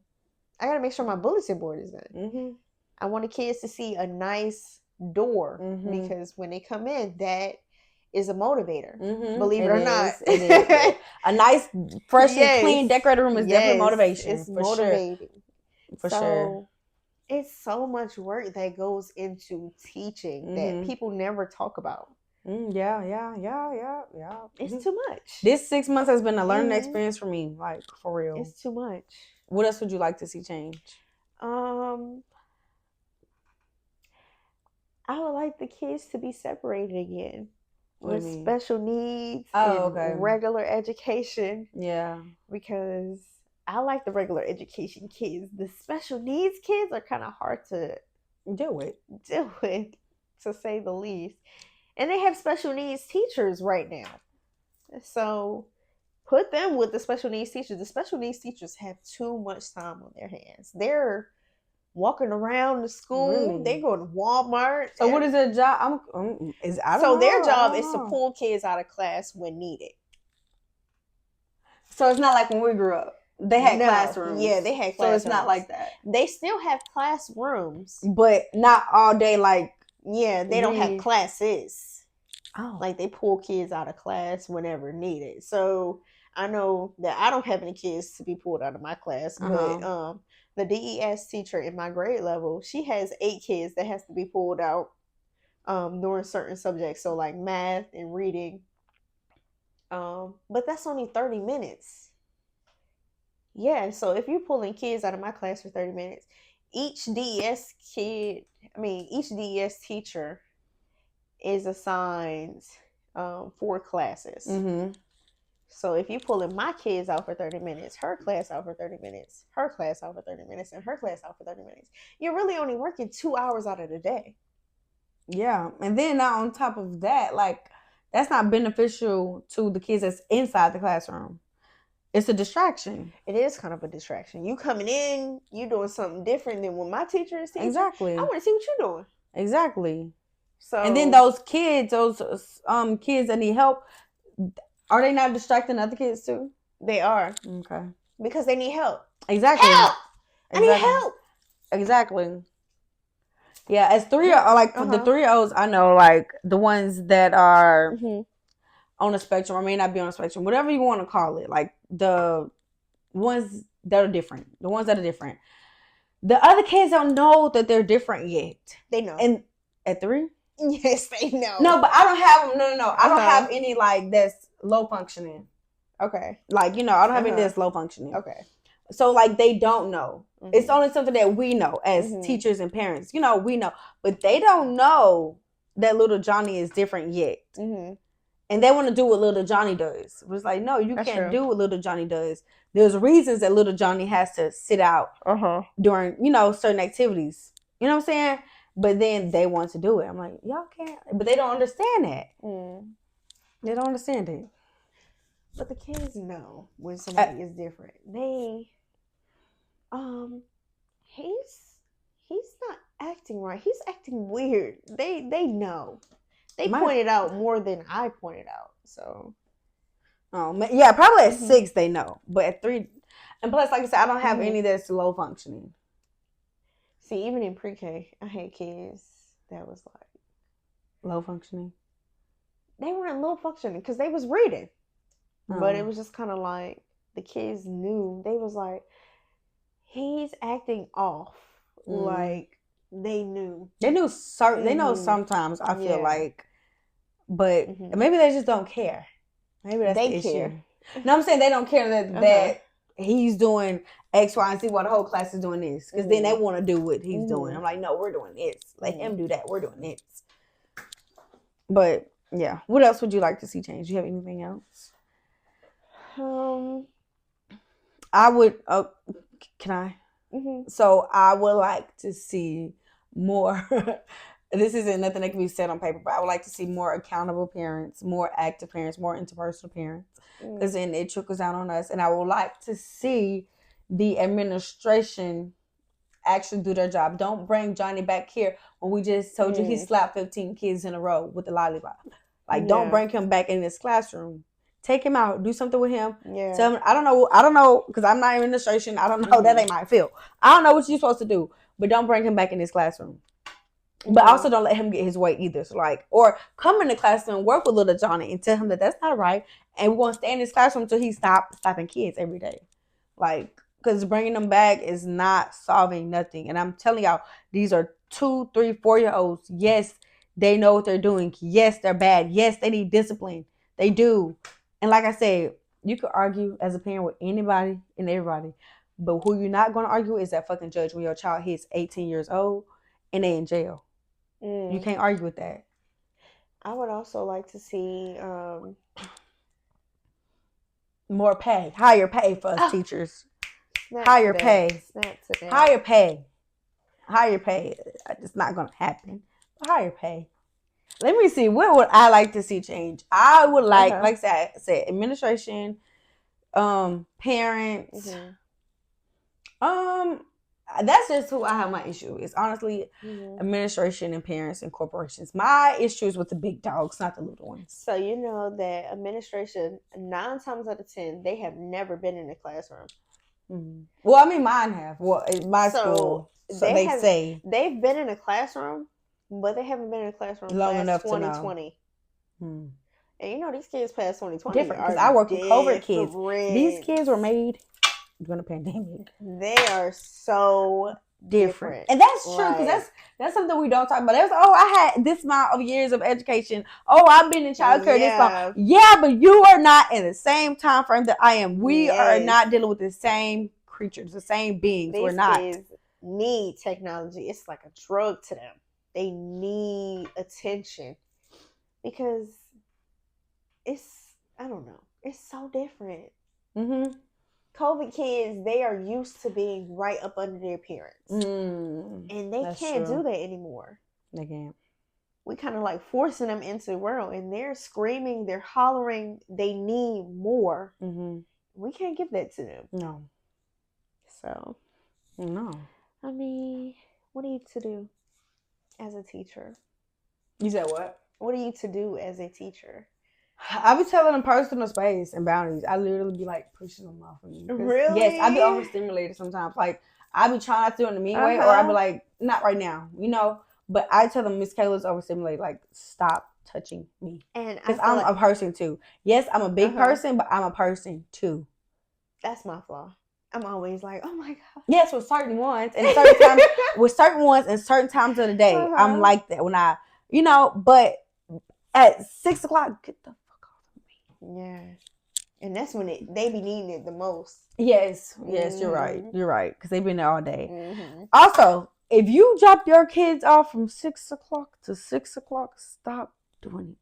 I gotta make sure my bulletin board is done. I want the kids to see a nice door because when they come in, that is a motivator. Believe it or not, it is. A nice, freshly clean, decorated room is definitely motivation. It's motivating. Sure. For sure. It's so much work that goes into teaching that people never talk about. Yeah. It's too much. This 6 months has been a learning experience for me, like for real. It's too much. What else would you like to see change? I would like the kids to be separated again with special needs and regular education. Yeah. Because I like the regular education kids. The special needs kids are kind of hard to deal with, to say the least. And they have special needs teachers right now. So put them with the special needs teachers. The special needs teachers have too much time on their hands. They're walking around the school. Really? They go to Walmart. So what is their job? Their job is to pull kids out of class when needed. So it's not like when we grew up. They had classrooms. Yeah, they had classrooms. So it's not like that. They still have classrooms. But not all day like... Yeah, they don't have classes. Oh. Like they pull kids out of class whenever needed. So I know that I don't have any kids to be pulled out of my class, but the DES teacher in my grade level, she has 8 kids that has to be pulled out during certain subjects. So like math and reading. But that's only 30 minutes. Yeah, so if you're pulling kids out of my class for 30 minutes, each DES teacher is assigned 4 classes. So if you pulling my kids out for 30 minutes, her class out for 30 minutes, her class out for 30 minutes, and her class out for 30 minutes, you're really only working 2 hours out of the day. Yeah. And then now on top of that, like, that's not beneficial to the kids that's inside the classroom. It's a distraction. It is kind of a distraction. You coming in, you doing something different than what my teacher is teaching. Exactly. I want to see what you're doing. Exactly. So and then those kids that need help, are they not distracting other kids too? They are. Okay. Because they need help. Exactly. Help! Exactly. I need help. Exactly. Yeah, as 3-year-olds, like for the 3-year-olds, I know, like the ones that are on the spectrum or may not be on the spectrum, whatever you want to call it, like the ones that are different, the other kids don't know that they're different yet. They know. And at 3? Yes, they know. No, but I don't have no. I don't have any like that's low functioning. Okay. Like, I don't have any that's low functioning. Okay. So like they don't know. It's only something that we know as teachers and parents. We know, but they don't know that little Johnny is different yet. And they want to do what little Johnny does. It's like, no, you can't do what little Johnny does. There's reasons that little Johnny has to sit out during, certain activities. You know what I'm saying? But then they want to do it. I'm like, y'all can't. But they don't understand that. They don't understand it. But the kids know when somebody is different. He's not acting right. He's acting weird. They know. They pointed out more than I pointed out. So, yeah, probably at 6 they know, but at 3, and plus, like I said, I don't have any that's low functioning. See, even in pre-K, I had kids that was like low functioning. They weren't low functioning because they was reading, but it was just kind of like the kids knew. They was like, he's acting off. Like they knew. They knew certain. They know sometimes. I feel like, but maybe they just don't care. Maybe that's the issue. No, I'm saying they don't care that he's doing X, Y, and Z while the whole class is doing this. Because then they want to do what he's doing. I'm like, no, we're doing this. Let him do that. We're doing this. But yeah, what else would you like to see change? Do you have anything else? I would. Can I? So I would like to see more. This isn't nothing that can be said on paper, but I would like to see more accountable parents, more active parents, more interpersonal parents, because then it trickles down on us. And I would like to see the administration actually do their job. Don't bring Johnny back here when we just told you he slapped 15 kids in a row with the lollipop. Like, don't bring him back in this classroom. Take him out. Do something with him. Yeah. Tell him, I don't know, because I'm not in administration. I don't know. That ain't my field. I don't know what you're supposed to do, but don't bring him back in this classroom. But also don't let him get his way either. So or come in the classroom, work with little Johnny, and tell him that that's not right. And we're going to stay in this classroom until he stops slapping kids every day. Because bringing them back is not solving nothing. And I'm telling y'all, these are 2, 3, 4-year-olds. Yes, they know what they're doing. Yes, they're bad. Yes, they need discipline. They do. And like I said, you could argue as a parent with anybody and everybody. But who you're not going to argue is that fucking judge when your child hits 18 years old and they in jail. You can't argue with that. I would also like to see more pay, higher pay for us teachers. Higher pay. Higher pay. Higher pay. It's not going to happen. But higher pay. Let me see. What would I like to see change? I would like I said, administration, parents. That's just who I have my issue. It's honestly administration and parents and corporations. My issue is with the big dogs, not the little ones. So you know that administration, 9 times out of 10, they have never been in a classroom. Well, I mean, mine have. Well, in my school, so they say they've been in a classroom, but they haven't been in a classroom long enough 2020. And you know these kids past 2020 different because I work with COVID kids. These kids were made during the pandemic. They are so different. And that's true because that's something we don't talk about. There's I had this amount of years of education. I've been in childcare this long. Yeah, but you are not in the same time frame that I am. We are not dealing with the same creatures, the same beings. We're not. These kids need technology. It's like a drug to them. They need attention because it's It's so different. Mm-hmm. COVID kids, they are used to being right up under their parents. And they can't do that anymore. They can't. We kind of like forcing them into the world, and they're screaming, they're hollering, they need more. Mm-hmm. We can't give that to them. No. So, no. I mean, what are you to do as a teacher? You said what? What are you to do as a teacher? I be telling them personal space and boundaries. I literally be like pushing them off of me. Really? Yes, I be overstimulated sometimes. Like I be trying not to do it in a mean way, or I be like, not right now, you know. But I tell them Miss Kayla's overstimulated. Like, stop touching me. And because I'm a person too. Yes, I'm a big person, but I'm a person too. That's my flaw. I'm always like, oh my god. Yes, with certain ones and certain times, with certain ones and certain times of the day, I'm like that when I, you know. But at 6 o'clock, get the fuck off of me. Yeah, and that's when they be needing it the most. Yes, you're right. You're right, because they've been there all day. Also, if you drop your kids off from 6 o'clock to 6 o'clock, stop doing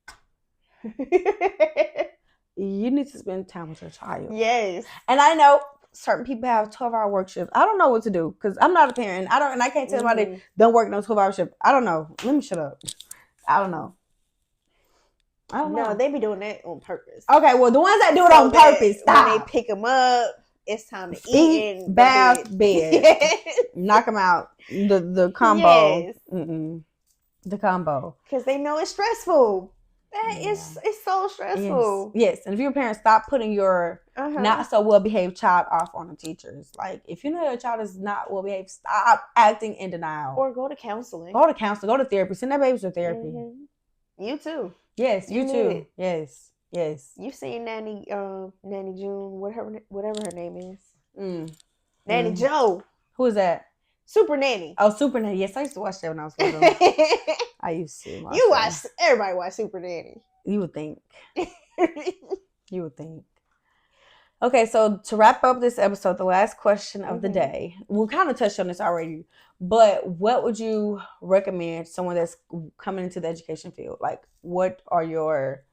it. You need to spend time with your child. Yes. And I know certain people have 12-hour work shifts. I don't know what to do because I'm not a parent. I can't tell somebody don't work no 12-hour shift. I don't know. Let me shut up. I don't know. No, they be doing that on purpose. Okay, well, the ones that do it on purpose, stop. When they pick them up, it's time to eat and bath, bed. Knock them out. The combo. Yes. The combo. Because they know it's stressful. It's so stressful. Yes. And if you're a parent, stop putting your not so well behaved child off on the teachers. Like, if you know your child is not well behaved, stop acting in denial. Or go to counseling. Go to therapy. Send that baby to therapy. You too. Yes, you too. Yes. You seen Nanny June, whatever her name is. Nanny Joe. Who is that? Super Nanny. Oh, Super Nanny. Yes, I used to watch that when I was little. I used to. Everybody watch Super Nanny. You would think. You would think. Okay, so to wrap up this episode, the last question of the day, we kind of touched on this already, but what would you recommend someone that's coming into the education field? Like, what are your,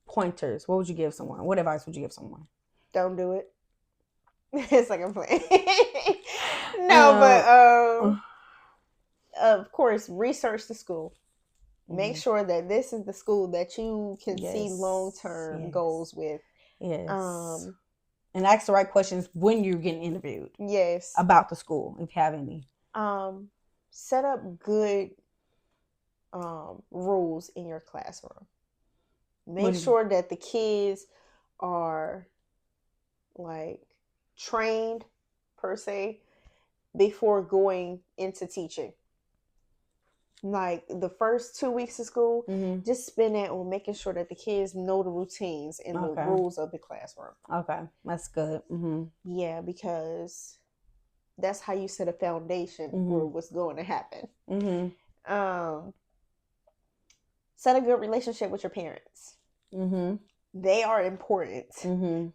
pointers? What would you give someone? What advice would you give someone? Don't do it. It's like I'm playing. No, but of course, research the school. Make sure that this is the school that you can see long-term goals with. Yes. And ask the right questions when you're getting interviewed. Yes. About the school, if you have any. Set up good rules in your classroom. Make sure that the kids are like trained per se before going into teaching. Like the first 2 weeks of school, just spend it on making sure that the kids know the routines and the rules of the classroom. Okay, that's good. Yeah, because that's how you set a foundation for what's going to happen. Set a good relationship with your parents. They are important.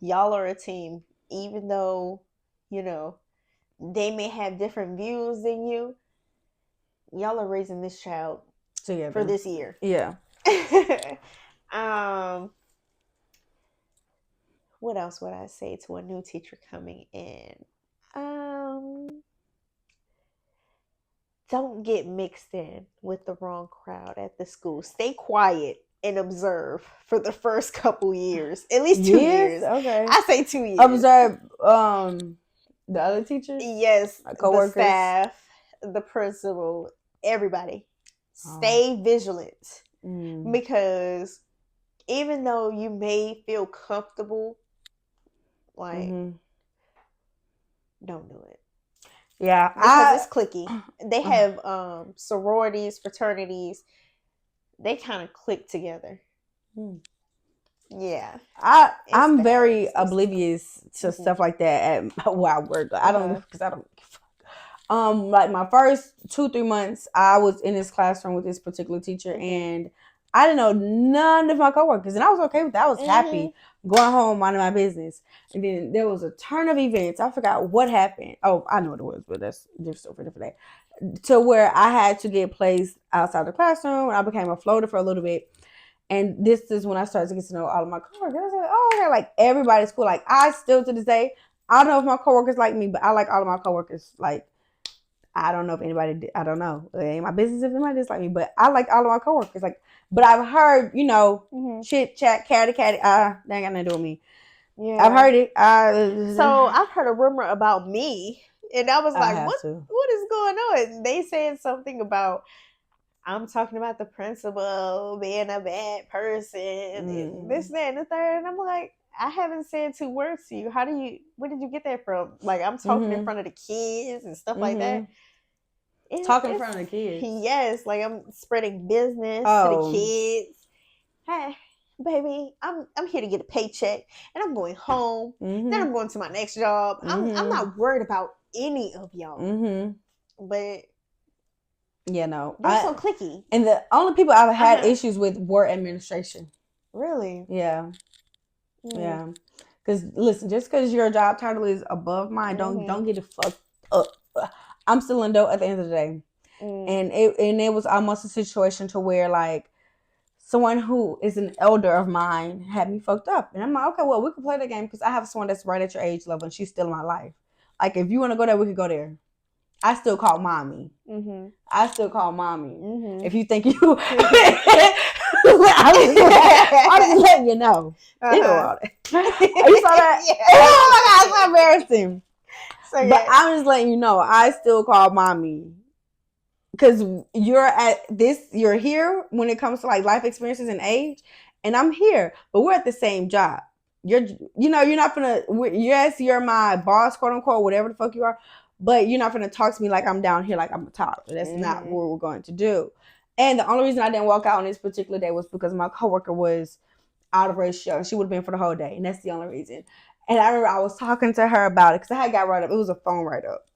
Y'all are a team, even though they may have different views than you. Y'all are raising this child together for this year. Yeah. What else would I say to a new teacher coming in? Don't get mixed in with the wrong crowd at the school. Stay quiet and observe for the first couple years. At least 2 years. Okay. I say 2 years. Observe the other teachers? Yes. The staff, the principal, everybody. Stay vigilant. Because even though you may feel comfortable, like, don't do it. Yeah. Because it's cliquey. They have sororities, fraternities. They kind of click together. Yeah. I'm very oblivious to stuff like that at where I work. I don't, because I don't. Like my first 2-3 months, I was in this classroom with this particular teacher, and I didn't know none of my coworkers, and I was okay with that. I was happy going home, minding my business. And then there was a turn of events. I forgot what happened. Oh, I know what it was, but that's different for different day. To where I had to get placed outside the classroom, and I became a floater for a little bit. And this is when I started to get to know all of my coworkers. I was like, oh, okay, like everybody's cool. Like I still to this day, I don't know if my coworkers like me, but I like all of my coworkers. Like I don't know if anybody, I don't know. It ain't my business if anybody dislike me, but I like all of my coworkers. Like, but I've heard, chit chat, catty, they ain't got nothing to do with me. Yeah. I've heard it. So I've heard a rumor about me, and I was like, what is going on? They said something about I'm talking about the principal being a bad person, and this, that, and the third. And I'm like, I haven't said 2 words to you. Where did you get that from? Like, I'm talking in front of the kids and stuff like that. Talking in front of the kids. Yes, like I'm spreading business to the kids. Hey, baby, I'm here to get a paycheck, and I'm going home. Then I'm going to my next job. I'm not worried about any of y'all. But yeah, no, they're so cliquey. And the only people I've had issues with were administration. Really? Yeah. Yeah. Because listen, just because your job title is above mine, don't get it fucked up. I'm still in dough at the end of the day. And it was almost a situation to where like someone who is an elder of mine had me fucked up. And I'm like, okay, well, we can play the game because I have someone that's right at your age level and she's still in my life. Like if you want to go there, we could go there. I still call mommy. I still call mommy. If you think you I'm just letting you know. You know all that. You saw that? Yeah. Oh my God, it's so embarrassing. So, but I'm just letting you know, I still call mommy. Because you're here when it comes to like life experiences and age, and I'm here, but we're at the same job. You're not gonna, yes, you're my boss, quote unquote, whatever the fuck you are, but you're not gonna talk to me like I'm down here, like I'm a toddler. That's not what we're going to do. And the only reason I didn't walk out on this particular day was because my coworker was out of ratio. She would have been for the whole day, and that's the only reason. And I remember I was talking to her about it because I had got right up. It was a phone write up.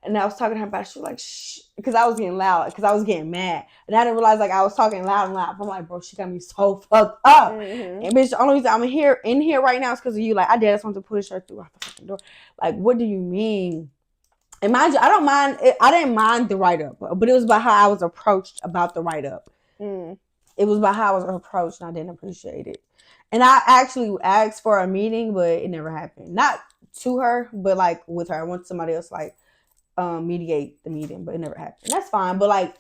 And I was talking to her about it. She was like, shh, because I was getting loud, because I was getting mad. And I didn't realize like I was talking loud and loud. I'm like, bro, she got me so fucked up. And bitch, the only reason I'm in here right now is because of you. Like, I did just want to push her through out the fucking door. Like, what do you mean? And mind you, I didn't mind the write up, but it was about how I was approached about the write up. It was about how I was approached, and I didn't appreciate it. And I actually asked for a meeting, but it never happened. Not to her, but like with her. I want somebody else like mediate the meeting, but it never happened. And that's fine. But like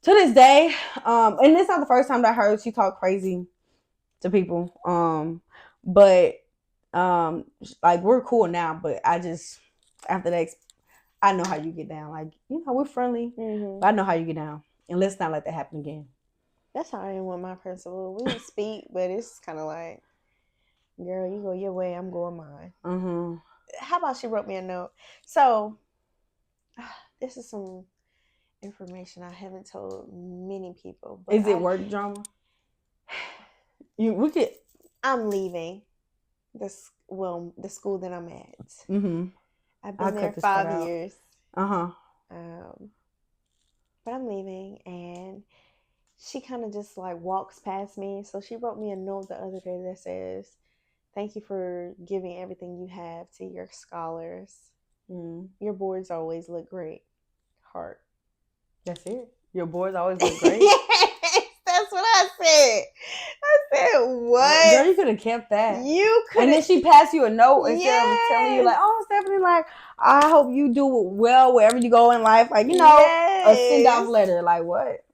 to this day, and it's not the first time that I heard she talk crazy to people. But like we're cool now, but I just after that I know how you get down. Like, we're friendly, but I know how you get down. And let's not let that happen again. That's how I am with my principal. We would speak, but it's kind of like, girl, you go your way, I'm going mine. How about she wrote me a note? So, this is some information I haven't told many people. But is it work drama? I'm leaving the school that I'm at. I've been there 5 years. But I'm leaving, and she kind of just like walks past me. So she wrote me a note the other day that says, "Thank you for giving everything you have to your scholars. Your boards always look great. Heart." That's it. Your boards always look great. Yes, that's what I said. I said, what? Girl, you could have kept that. You could. And then she passed you a note instead of telling you like, "Oh, Stephanie, like I hope you do well wherever you go in life." Like, a send-off letter. Like what?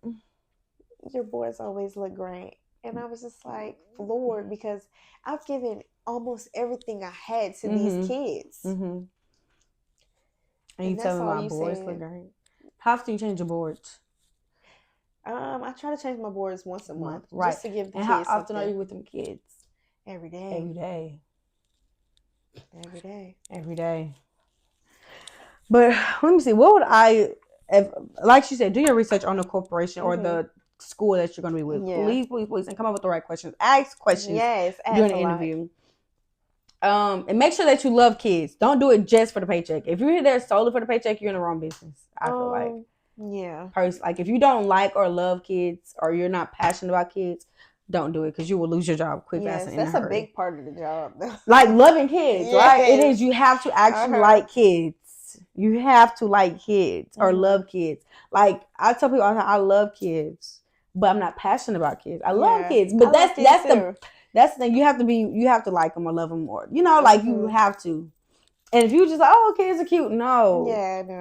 Your boys always look great. And I was just like floored because I've given almost everything I had to these kids. And you tell me my boards look great. How often do you change your boards? I try to change my boards once a month, right? Just to give the kids. And how often are you with them kids? Every day. Every day. Every day. Every day. But let me see. What would like she said, do your research on the corporation or the school that you're going to be with. Yeah. Please, and come up with the right questions. Ask questions. Yes, during the interview. And make sure that you love kids. Don't do it just for the paycheck. If you're there solely for the paycheck, you're in the wrong business. I feel like. Yeah. Like if you don't like or love kids, or you're not passionate about kids, don't do it because you will lose your job quick. Yes, that's a big part of the job. Like loving kids, right? It is. You have to actually like kids. You have to like kids or love kids. Like I tell people all the time, I love kids. but I'm not passionate about kids. I love kids, but that's the thing. You have to like them or love them more. You know, like you have to. And if you just like, oh, kids are cute, no.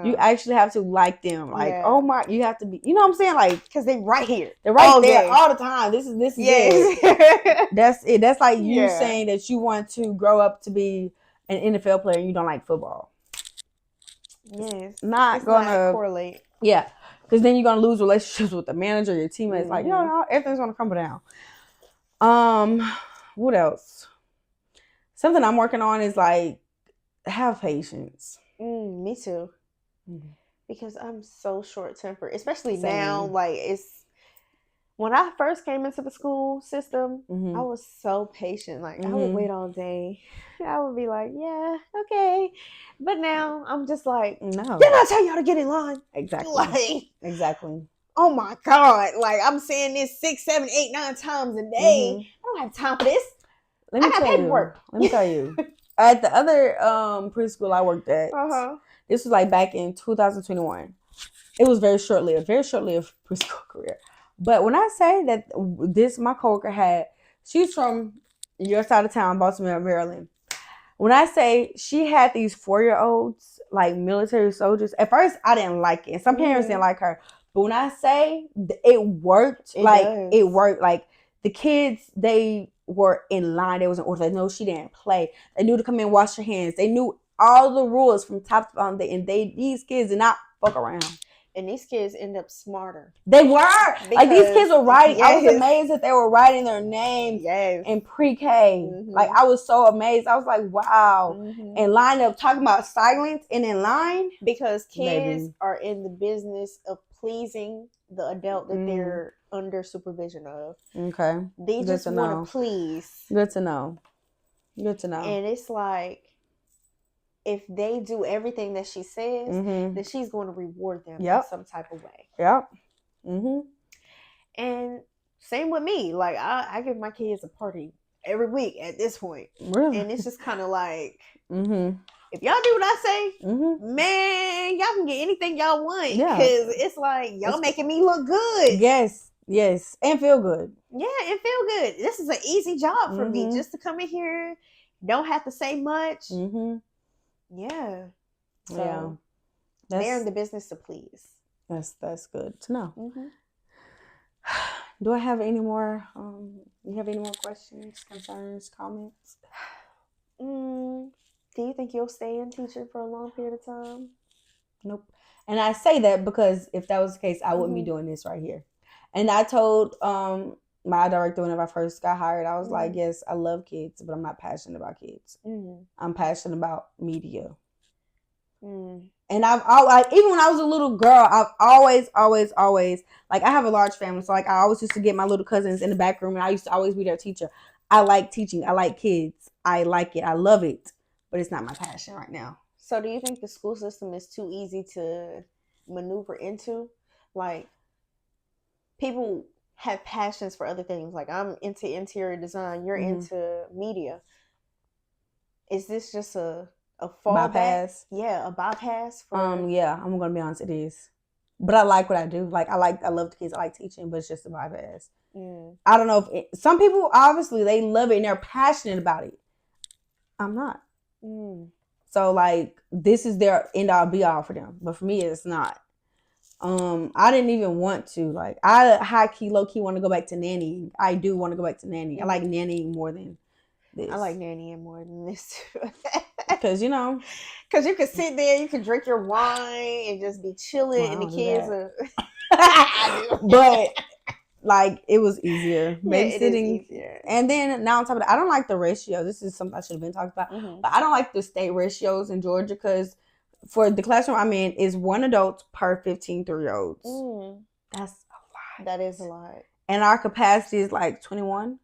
You actually have to like them. Like, oh my, you have to be, you know what I'm saying? Like, because they right here. They're right there all the time. This is it. That's it. That's like you saying that you want to grow up to be an NFL player and you don't like football. Yes. It's not gonna correlate. Yeah. Because then you're gonna lose relationships with the manager, your teammates. Like, no, everything's gonna crumble down. What else? Something I'm working on is like have patience. Me too. Because I'm so short tempered, especially now. Like when I first came into the school system, I was so patient. Like I would wait all day. I would be like, yeah, okay. But now I'm just like, no. Didn't I tell y'all to get in line? Exactly. Like, exactly. Oh my God. Like I'm saying this 6, 7, 8, 9 times a day. I don't have time for this. I got paperwork. Let me tell you. At the other preschool I worked at, this was like back in 2021. It was very short-lived preschool career. But when I say that my coworker she's from your side of town, Baltimore, Maryland. When I say she had these 4-year-olds, like military soldiers, at first I didn't like it. And some parents didn't like her. But when I say it worked, it worked. Like the kids, they were in line. They was in order. They know she didn't play. They knew to come in, wash your hands. They knew all the rules from top to bottom. And these kids did not fuck around. And these kids end up smarter. They were. Like these kids were writing. I was amazed that they were writing their names in pre-K. Like I was so amazed. I was like, wow. And lined up talking about silence and in line. Because kids are in the business of pleasing the adult that they're under supervision of. Okay. They just want to please. Good to know. And it's like, if they do everything that she says, then she's going to reward them in some type of way. Yep. And same with me. Like, I give my kids a party every week at this point. Really? And it's just kind of like, if y'all do what I say, man, y'all can get anything y'all want. Because it's like, y'all making me look good. Yes. And feel good. Yeah, and feel good. This is an easy job for me. Just to come in here, don't have to say much. Yeah. So they're in the business to please. That's good to know. Do I have any more? You have any more questions, concerns, comments? Do you think you'll stay in teaching for a long period of time? Nope. And I say that because if that was the case, I wouldn't be doing this right here. And I told my director whenever I first got hired, I was like, yes, I love kids, but I'm not passionate about kids. I'm passionate about media. And I've always, even when I was a little girl, I've always, like I have a large family. So like I always used to get my little cousins in the back room and I used to always be their teacher. I like teaching. I like kids. I like it. I love it. But it's not my passion right now. So do you think the school system is too easy to maneuver into? Like, people have passions for other things. Like, I'm into interior design. You're into media. Is this just a fallback? Bypass? Yeah, a bypass? Yeah, I'm going to be honest, it is. But I like what I do. Like, I love the kids. I like teaching, but it's just a bypass. I don't know if some people, obviously, they love it and they're passionate about it. I'm not. So, like, this is their end-all, be-all for them. But for me, it's not. I didn't even want to. Like, I high-key, low-key want to go back to nannying. I do want to go back to nannying. I like nannying more than this. I like nannying more than this, too. Because, you know. Because you can sit there, you can drink your wine and just be chilling, and the kids are... But... Like, it was easier. Babysitting. It is easier. And then, now on top of that, I don't like the ratio. This is something I should have been talking about. But I don't like the state ratios in Georgia because for the classroom I'm in, is 1 adult per 15 3-year-olds. That's a lot. That is a lot. And our capacity is like 21.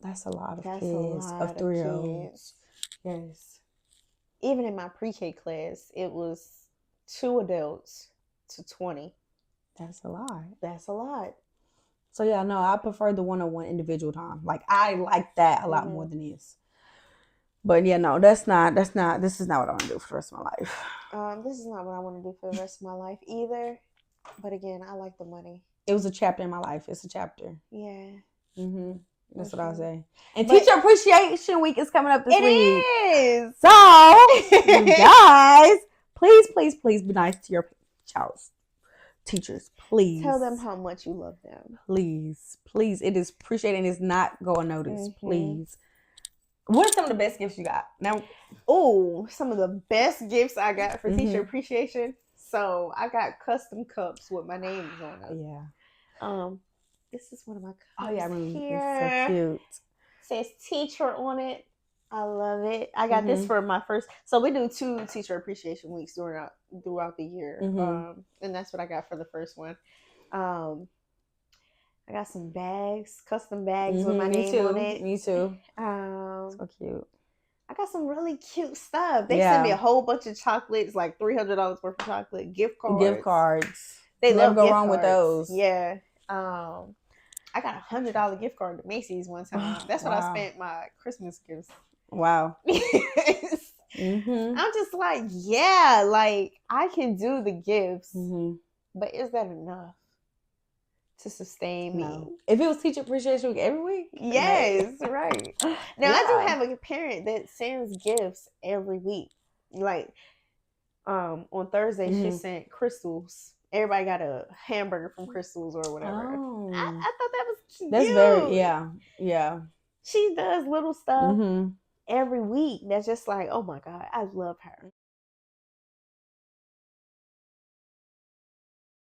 That's a lot of kids, of 3-year-olds. Yes. Even in my pre-K class, it was 2 adults to 20. That's a lot. That's a lot. So yeah, no, I prefer the one-on-one individual time. Like I like that a lot more than this. But yeah, no, this is not what I want to do for the rest of my life. This is not what I want to do for the rest of my life either. But again, I like the money. It was a chapter in my life. It's a chapter. Yeah. That's what I'll say. And Teacher Appreciation Week is coming up this week. It is. So, you guys, please be nice to your child's teachers. Please. Tell them how much you love them. Please. It is appreciated and it's not going unnoticed. Please. What are some of the best gifts you got? Now, some of the best gifts I got for teacher appreciation. So I got custom cups with my names on them. Yeah. This is one of my cups. Oh yeah, I remember. Here. It's so cute. Says teacher on it. I love it. I got this for my first. So we do 2 teacher appreciation weeks throughout the year, and that's what I got for the first one. I got some bags, custom bags with my name on it. Me too. So cute. I got some really cute stuff. They sent me a whole bunch of chocolates, like $300 worth of chocolate, gift cards. They never go wrong with those. Yeah. I got $100 gift card to Macy's one time. That's what I spent my Christmas gifts. Wow. I'm just like, yeah, like I can do the gifts, but is that enough to sustain me? If it was Teacher Appreciation Week every week, yes, right. Now I do have a parent that sends gifts every week. Like, on Thursday she sent crystals. Everybody got a hamburger from Crystals or whatever. Oh. I thought that was cute. That's very, yeah. She does little stuff every week. That's just like, oh my God, I love her.